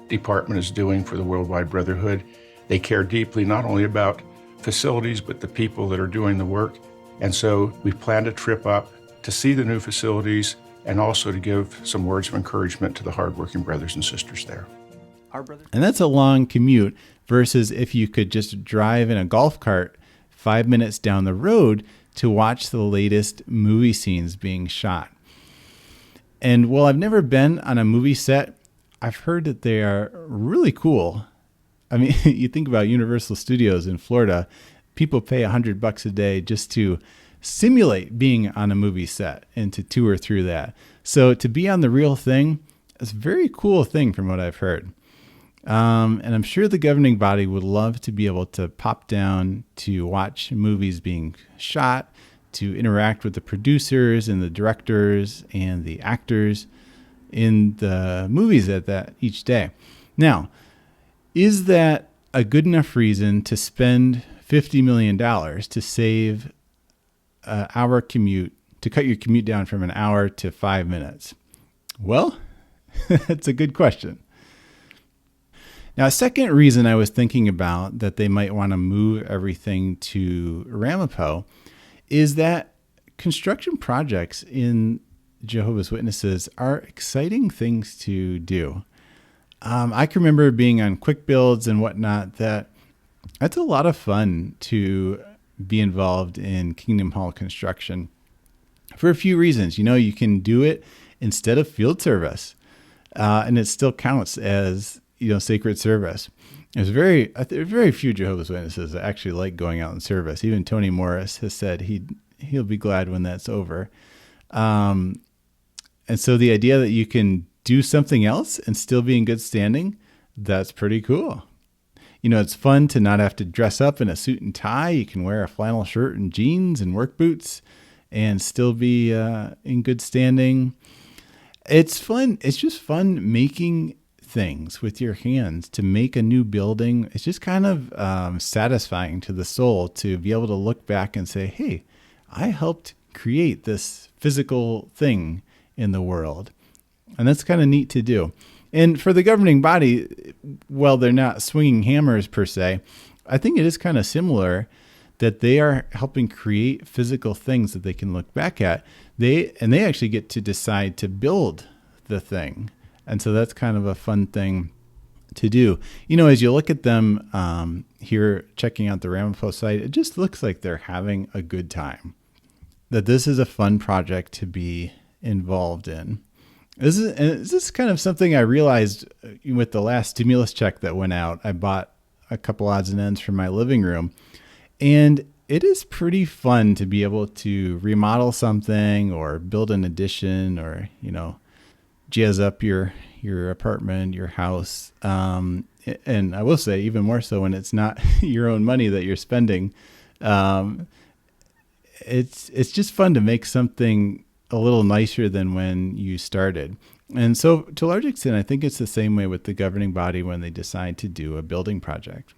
department is doing for the Worldwide Brotherhood. They care deeply not only about facilities, but the people that are doing the work. And so we planned a trip up to see the new facilities and also to give some words of encouragement to the hardworking brothers and sisters there. And that's a long commute versus if you could just drive in a golf cart 5 minutes down the road to watch the latest movie scenes being shot. And while I've never been on a movie set, I've heard that they are really cool. I mean, you think about Universal Studios in Florida, people pay $100 a day just to simulate being on a movie set and to tour through that. So to be on the real thing is a very cool thing from what I've heard. And I'm sure the governing body would love to be able to pop down to watch movies being shot, to interact with the producers and the directors and the actors in the movies at that each day. Now, is that a good enough reason to spend $50 million to save an hour commute, to cut your commute down from an hour to 5 minutes? Well, that's a good question. Now, a second reason I was thinking about that they might want to move everything to Ramapo is that construction projects in Jehovah's Witnesses are exciting things to do. I can remember being on quick builds and whatnot, that's a lot of fun to be involved in Kingdom Hall construction for a few reasons. You know, you can do it instead of field service, and it still counts as, you know, sacred service. There's very few Jehovah's Witnesses that actually like going out in service. Even Tony Morris has said he'll be glad when that's over. And so the idea that you can do something else and still be in good standing, that's pretty cool. You know, it's fun to not have to dress up in a suit and tie. You can wear a flannel shirt and jeans and work boots and still be in good standing. It's fun. It's just fun making things with your hands to make a new building. It's just kind of satisfying to the soul to be able to look back and say, hey, I helped create this physical thing in the world. And that's kind of neat to do. And for the governing body, well, they're not swinging hammers per se. I think it is kind of similar that they are helping create physical things that they can look back at. They actually get to decide to build the thing. And so that's kind of a fun thing to do. You know, as you look at them here checking out the Ramapo site, it just looks like they're having a good time. That this is a fun project to be involved in. This is kind of something I realized with the last stimulus check that went out. I bought a couple odds and ends for my living room. And it is pretty fun to be able to remodel something or build an addition or, you know, jazz up your apartment, your house. And I will say even more so when it's not your own money that you're spending. It's just fun to make something a little nicer than when you started. And so to a large extent, I think it's the same way with the governing body when they decide to do a building project.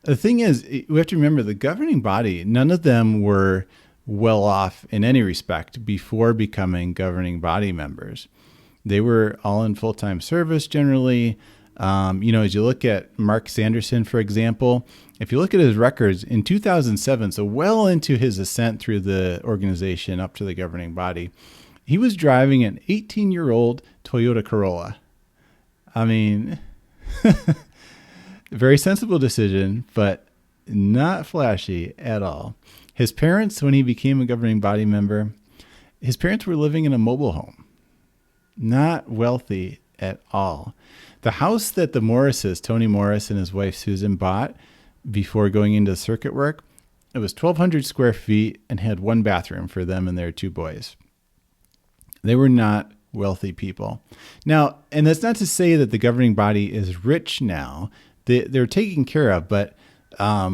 The thing is, we have to remember the governing body, none of them were well off in any respect before becoming governing body members. They were all in full-time service generally. As you look at Mark Sanderson, for example, if you look at his records in 2007, so well into his ascent through the organization up to the governing body, he was driving an 18-year-old Toyota Corolla. I mean, very sensible decision, but not flashy at all. His parents, when he became a governing body member, his parents were living in a mobile home. Not wealthy at all. The house that the Morrises, Tony Morris and his wife Susan, bought before going into circuit work, it was 1,200 square feet and had one bathroom for them and their two boys. They were not wealthy people. Now, and that's not to say that the governing body is rich now. They're taken care of, but I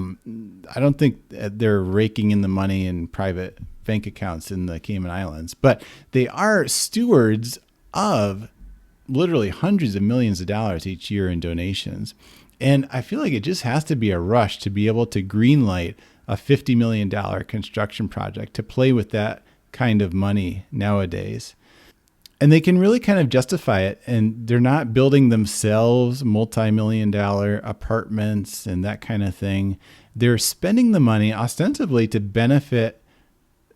don't think they're raking in the money in private bank accounts in the Cayman Islands. But they are stewards of literally hundreds of millions of dollars each year in donations. And I feel like it just has to be a rush to be able to greenlight a $50 million construction project, to play with that kind of money nowadays. And they can really kind of justify it. And they're not building themselves multi-million-dollar apartments and that kind of thing. They're spending the money ostensibly to benefit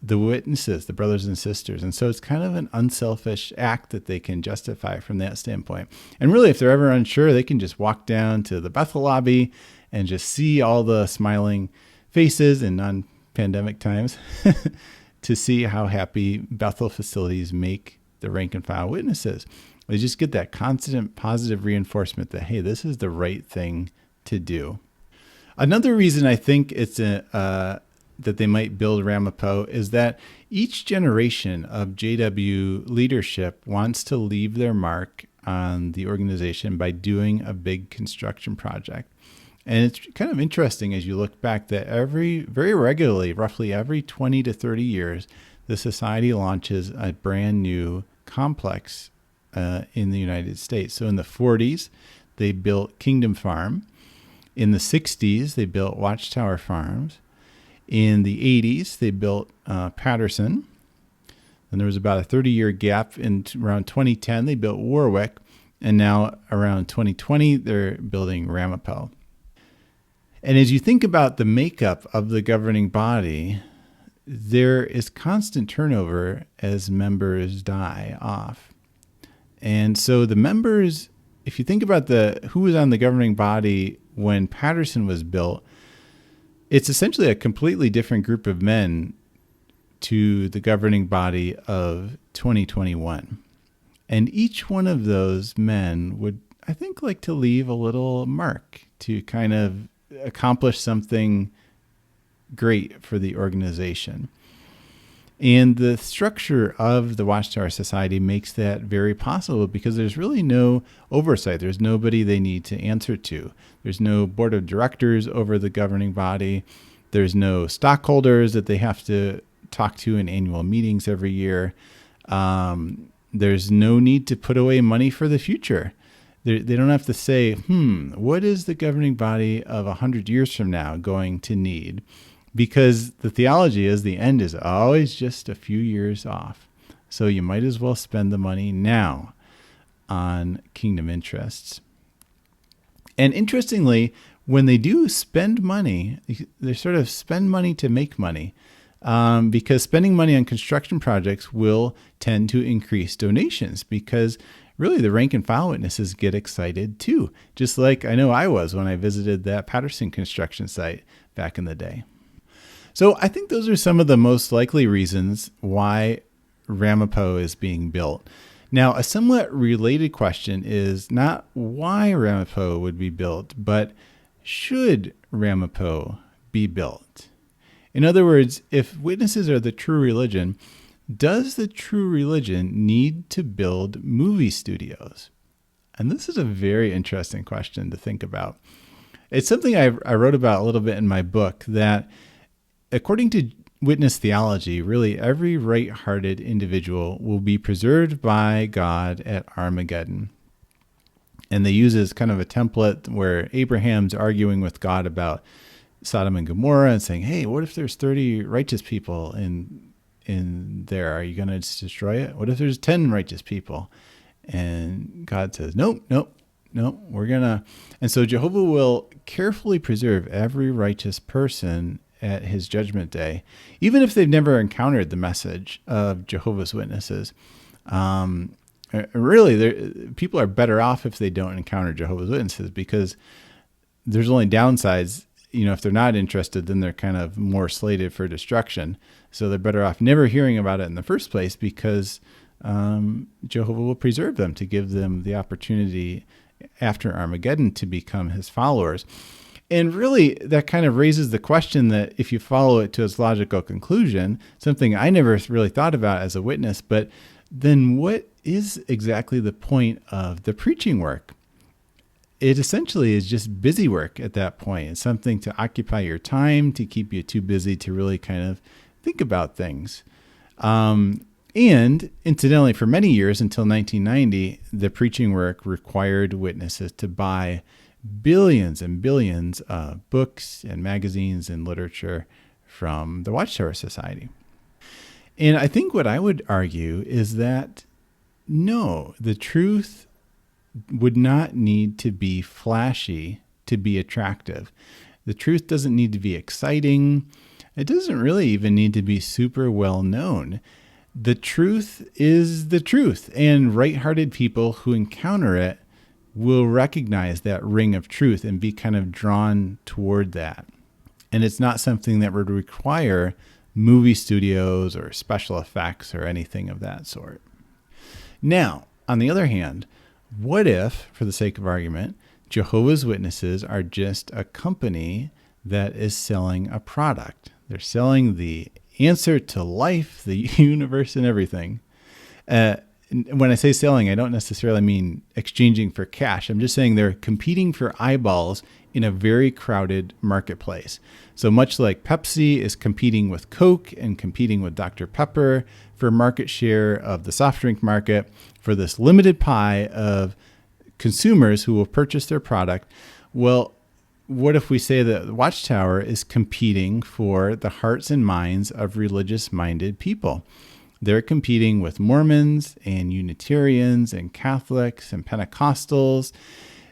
the witnesses, the brothers and sisters. And so it's kind of an unselfish act that they can justify from that standpoint. And really, if they're ever unsure, they can just walk down to the Bethel lobby and just see all the smiling faces in non-pandemic times to see how happy Bethel facilities make the rank and file witnesses. They just get that constant positive reinforcement that, hey, this is the right thing to do. Another reason I think it's that they might build Ramapo is that each generation of JW leadership wants to leave their mark on the organization by doing a big construction project. And it's kind of interesting as you look back that very regularly, roughly every 20 to 30 years, the society launches a brand new complex in the United States. So in the 40s, they built Kingdom Farm. In the 60s, they built Watchtower Farms. In the 80s, they built Patterson. Then there was about a 30-year gap. In around 2010, they built Warwick. And now around 2020, they're building Ramapo. And as you think about the makeup of the governing body, there is constant turnover as members die off. And so the members, if you think about who was on the governing body when Patterson was built, it's essentially a completely different group of men to the governing body of 2021. And each one of those men would, I think, like to leave a little mark to kind of accomplish something great for the organization. And the structure of the Watchtower Society makes that very possible because there's really no oversight. There's nobody they need to answer to. There's no board of directors over the governing body. There's no stockholders that they have to talk to in annual meetings every year. There's no need to put away money for the future. They don't have to say, what is the governing body of 100 years from now going to need? Because the theology is the end is always just a few years off. So you might as well spend the money now on kingdom interests. And interestingly, when they do spend money, they sort of spend money to make money. Because spending money on construction projects will tend to increase donations because really the rank and file witnesses get excited too, just like I know I was when I visited that Patterson construction site back in the day. So I think those are some of the most likely reasons why Ramapo is being built. Now, a somewhat related question is not why Ramapo would be built, but should Ramapo be built? In other words, if witnesses are the true religion, does the true religion need to build movie studios? And this is a very interesting question to think about. It's something I wrote about a little bit in my book, that according to witness theology, really every right-hearted individual will be preserved by God at Armageddon. And they use as kind of a template where Abraham's arguing with God about Sodom and Gomorrah and saying, hey, what if there's 30 righteous people in there? Are you going to destroy it? What if there's 10 righteous people? And God says, nope, we're going to. And so Jehovah will carefully preserve every righteous person at his judgment day, even if they've never encountered the message of Jehovah's Witnesses. Really, people are better off if they don't encounter Jehovah's Witnesses, because there's only downsides. If they're not interested, then they're kind of more slated for destruction. So they're better off never hearing about it in the first place, because Jehovah will preserve them to give them the opportunity after Armageddon to become his followers. And really, that kind of raises the question that if you follow it to its logical conclusion, something I never really thought about as a witness, but then what is exactly the point of the preaching work? It essentially is just busy work at that point. It's something to occupy your time, to keep you too busy to really kind of think about things. And incidentally, for many years until 1990, the preaching work required witnesses to buy billions and billions of books and magazines and literature from the Watchtower Society. And I think what I would argue is that no, the truth would not need to be flashy to be attractive. The truth doesn't need to be exciting. It doesn't really even need to be super well known. The truth is the truth, and right-hearted people who encounter it will recognize that ring of truth and be kind of drawn toward that. And it's not something that would require movie studios or special effects or anything of that sort. Now, on the other hand, what if, for the sake of argument, Jehovah's Witnesses are just a company that is selling a product? They're selling the answer to life, the universe, and everything. When I say selling, I don't necessarily mean exchanging for cash. I'm just saying they're competing for eyeballs in a very crowded marketplace. So much like Pepsi is competing with Coke and competing with Dr. Pepper for market share of the soft drink market, for this limited pie of consumers who will purchase their product. Well, what if we say that the Watchtower is competing for the hearts and minds of religious-minded people? They're competing with Mormons and Unitarians and Catholics and Pentecostals.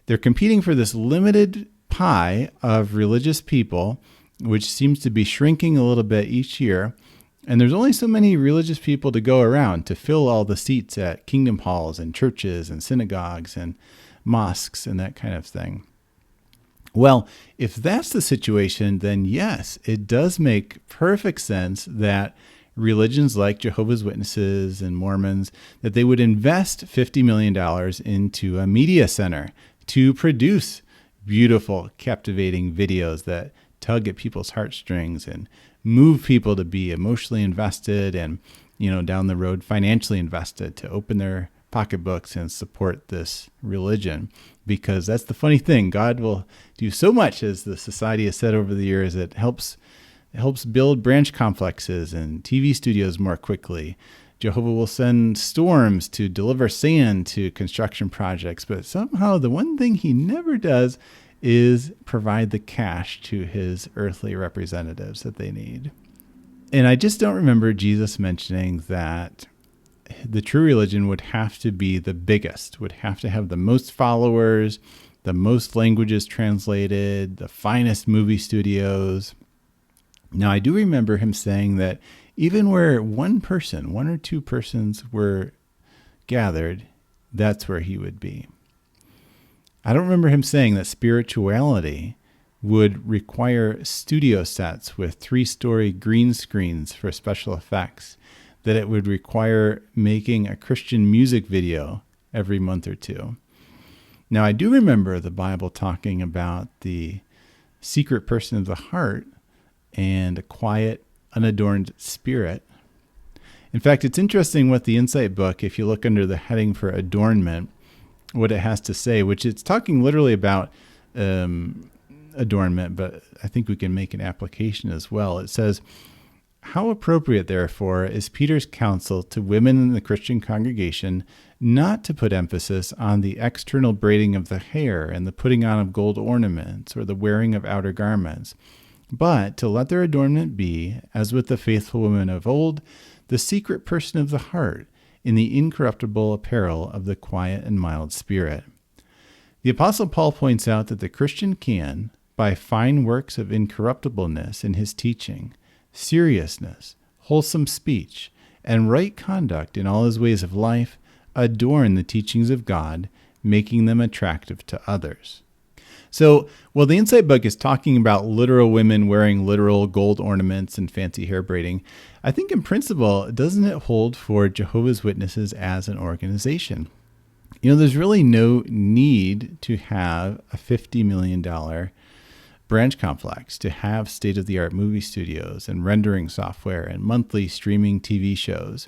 They're competing for this limited pie of religious people, which seems to be shrinking a little bit each year. And there's only so many religious people to go around to fill all the seats at kingdom halls and churches and synagogues and mosques and that kind of thing. Well, if that's the situation, then yes, it does make perfect sense that religions like Jehovah's Witnesses and Mormons, that they would invest $50 million into a media center to produce beautiful, captivating videos that tug at people's heartstrings and move people to be emotionally invested and, down the road, financially invested, to open their pocketbooks and support this religion. Because that's the funny thing. God will do so much, as the society has said over the years. It helps build branch complexes and TV studios more quickly. Jehovah will send storms to deliver sand to construction projects. But somehow the one thing he never does is provide the cash to his earthly representatives that they need. And I just don't remember Jesus mentioning that the true religion would have to be the biggest, would have to have the most followers, the most languages translated, the finest movie studios. Now, I do remember him saying that even where one or two persons were gathered, that's where he would be. I don't remember him saying that spirituality would require studio sets with 3-story green screens for special effects, that it would require making a Christian music video every month or two. Now, I do remember the Bible talking about the secret person of the heart and a quiet, unadorned spirit. In fact, it's interesting what the Insight book, if you look under the heading for adornment, what it has to say, which it's talking literally about adornment, but I think we can make an application as well. It says, "How appropriate, therefore, is Peter's counsel to women in the Christian congregation not to put emphasis on the external braiding of the hair and the putting on of gold ornaments or the wearing of outer garments, but to let their adornment be, as with the faithful women of old, the secret person of the heart, in the incorruptible apparel of the quiet and mild spirit." The Apostle Paul points out that the Christian can, by fine works of incorruptibleness in his teaching, seriousness, wholesome speech, and right conduct in all his ways of life, adorn the teachings of God, making them attractive to others. So, while the Insight book is talking about literal women wearing literal gold ornaments and fancy hair braiding, I think in principle, doesn't it hold for Jehovah's Witnesses as an organization? You know, there's really no need to have a $50 million branch complex, to have state-of-the-art movie studios and rendering software and monthly streaming TV shows.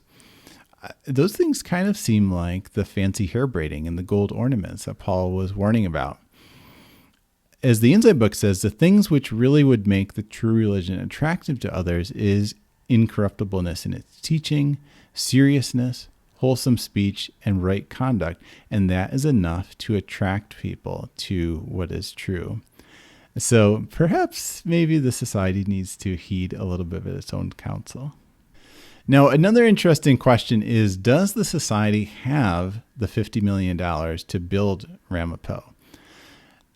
Those things kind of seem like the fancy hair braiding and the gold ornaments that Paul was warning about. As the Insight book says, the things which really would make the true religion attractive to others is incorruptibleness in its teaching, seriousness, wholesome speech, and right conduct. And that is enough to attract people to what is true. So perhaps maybe the society needs to heed a little bit of its own counsel. Now, another interesting question is, does the society have the $50 million to build Ramapo?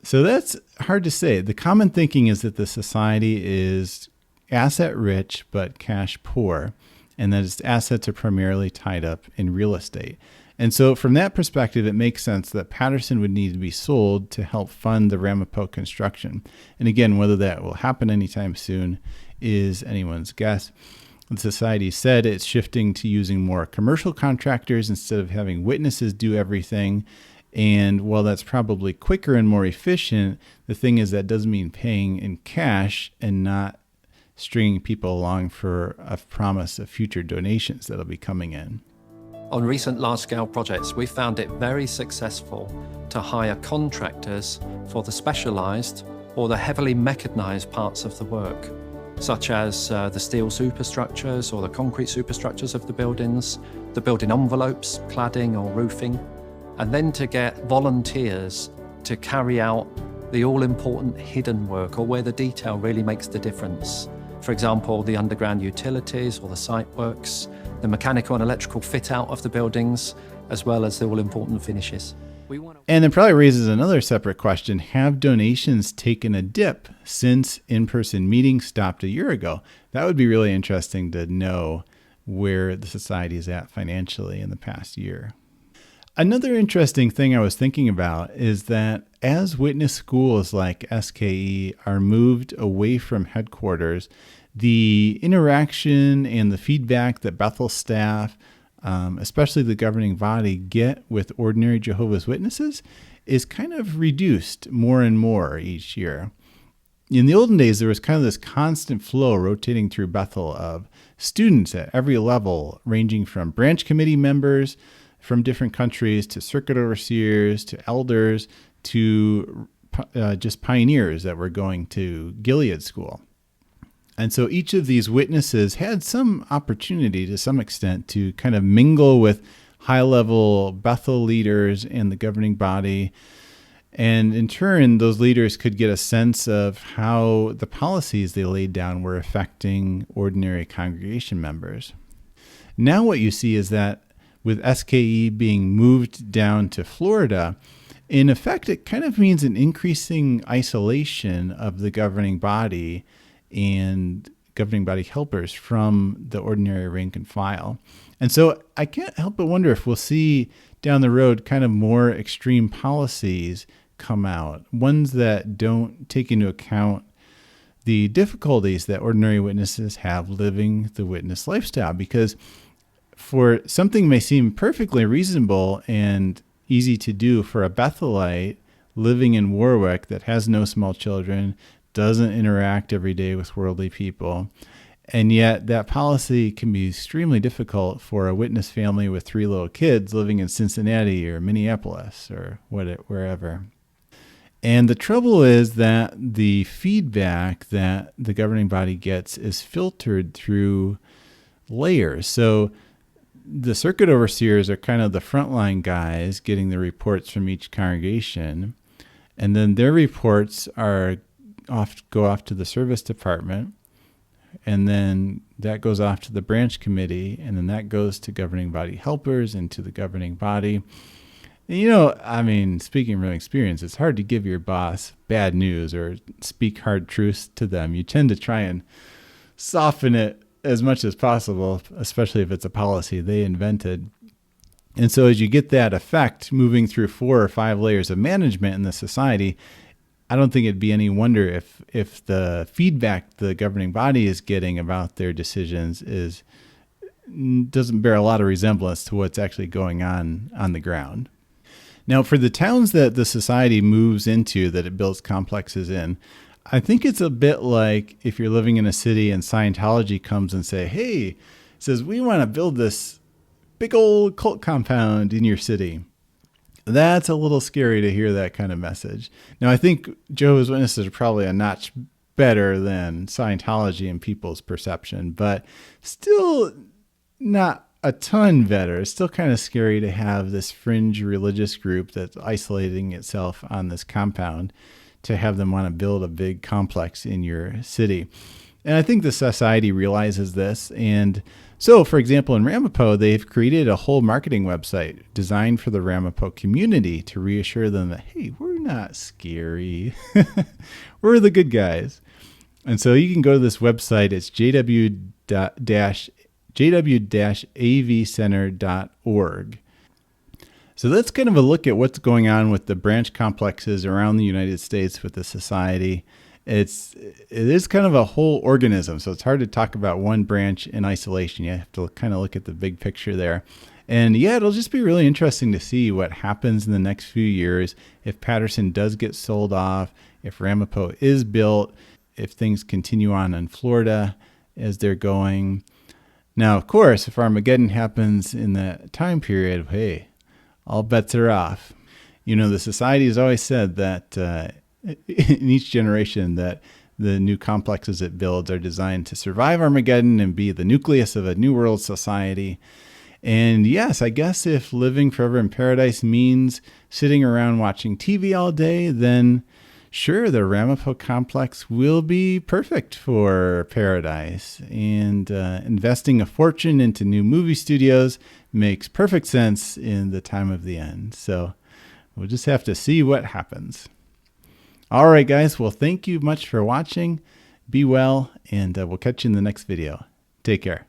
So that's hard to say. The common thinking is that the society is asset rich but cash poor, and that its assets are primarily tied up in real estate. And so from that perspective, it makes sense that Patterson would need to be sold to help fund the Ramapo construction. And again, whether that will happen anytime soon is anyone's guess. The society said it's shifting to using more commercial contractors instead of having witnesses do everything. And while that's probably quicker and more efficient, the thing is that doesn't mean paying in cash and not stringing people along for a promise of future donations that'll be coming in. On recent large-scale projects, we found it very successful to hire contractors for the specialized or the heavily mechanized parts of the work, such as the steel superstructures or the concrete superstructures of the buildings, the building envelopes, cladding or roofing, and then to get volunteers to carry out the all-important hidden work, or where the detail really makes the difference. For example, the underground utilities or the site works, the mechanical and electrical fit-out of the buildings, as well as the all-important finishes. And it probably raises another separate question. Have donations taken a dip since in-person meetings stopped a year ago? That would be really interesting to know where the society is at financially in the past year. Another interesting thing I was thinking about is that as witness schools like SKE are moved away from headquarters, the interaction and the feedback that Bethel staff, especially the governing body, get with ordinary Jehovah's Witnesses is kind of reduced more and more each year. In the olden days, there was kind of this constant flow rotating through Bethel of students at every level, ranging from branch committee members from different countries to circuit overseers to elders to just pioneers that were going to Gilead School. And so each of these witnesses had some opportunity to some extent to kind of mingle with high-level Bethel leaders and the governing body. And in turn, those leaders could get a sense of how the policies they laid down were affecting ordinary congregation members. Now what you see is that with SKE being moved down to Florida, in effect, it kind of means an increasing isolation of the governing body and governing body helpers from the ordinary rank and file. And so I can't help but wonder if we'll see down the road kind of more extreme policies come out, ones that don't take into account the difficulties that ordinary witnesses have living the witness lifestyle. Because for something may seem perfectly reasonable and easy to do for a Bethelite living in Warwick that has no small children, doesn't interact every day with worldly people, And yet that policy can be extremely difficult for a witness family with 3 little kids living in Cincinnati or Minneapolis or wherever. And the trouble is that the feedback that the governing body gets is filtered through layers. So the circuit overseers are kind of the frontline guys getting the reports from each congregation. And then their reports go off to the service department. And then that goes off to the branch committee. And then that goes to governing body helpers and to the governing body. And speaking from experience, it's hard to give your boss bad news or speak hard truths to them. You tend to try and soften it as much as possible, especially if it's a policy they invented. And so as you get that effect moving through 4 or 5 layers of management in the society, I don't think it'd be any wonder if the feedback the governing body is getting about their decisions doesn't bear a lot of resemblance to what's actually going on the ground. Now, for the towns that the society moves into, that it builds complexes in, I think it's a bit like if you're living in a city and Scientology comes and says, we want to build this big old cult compound in your city. That's a little scary to hear that kind of message. Now, I think Jehovah's Witnesses are probably a notch better than Scientology in people's perception, but still not a ton better. It's still kind of scary to have this fringe religious group that's isolating itself on this compound, to have them want to build a big complex in your city. And I think the society realizes this. And so, for example, in Ramapo, they've created a whole marketing website designed for the Ramapo community to reassure them that, hey, we're not scary. We're the good guys. And so you can go to this website. It's jw-avcenter.org. So that's kind of a look at what's going on with the branch complexes around the United States with the society. It is kind of a whole organism, so it's hard to talk about one branch in isolation. You have to kind of look at the big picture there. And yeah, it'll just be really interesting to see what happens in the next few years, if Patterson does get sold off, if Ramapo is built, if things continue on in Florida as they're going. Now, of course, if Armageddon happens in that time period, hey, all bets are off. The society has always said that in each generation that the new complexes it builds are designed to survive Armageddon and be the nucleus of a new world society. And yes, I guess if living forever in paradise means sitting around watching TV all day, then sure, the Ramapo complex will be perfect for paradise. And investing a fortune into new movie studios makes perfect sense in the time of the end. So we'll just have to see what happens. All right, guys. Well, thank you much for watching. Be well, and we'll catch you in the next video. Take care.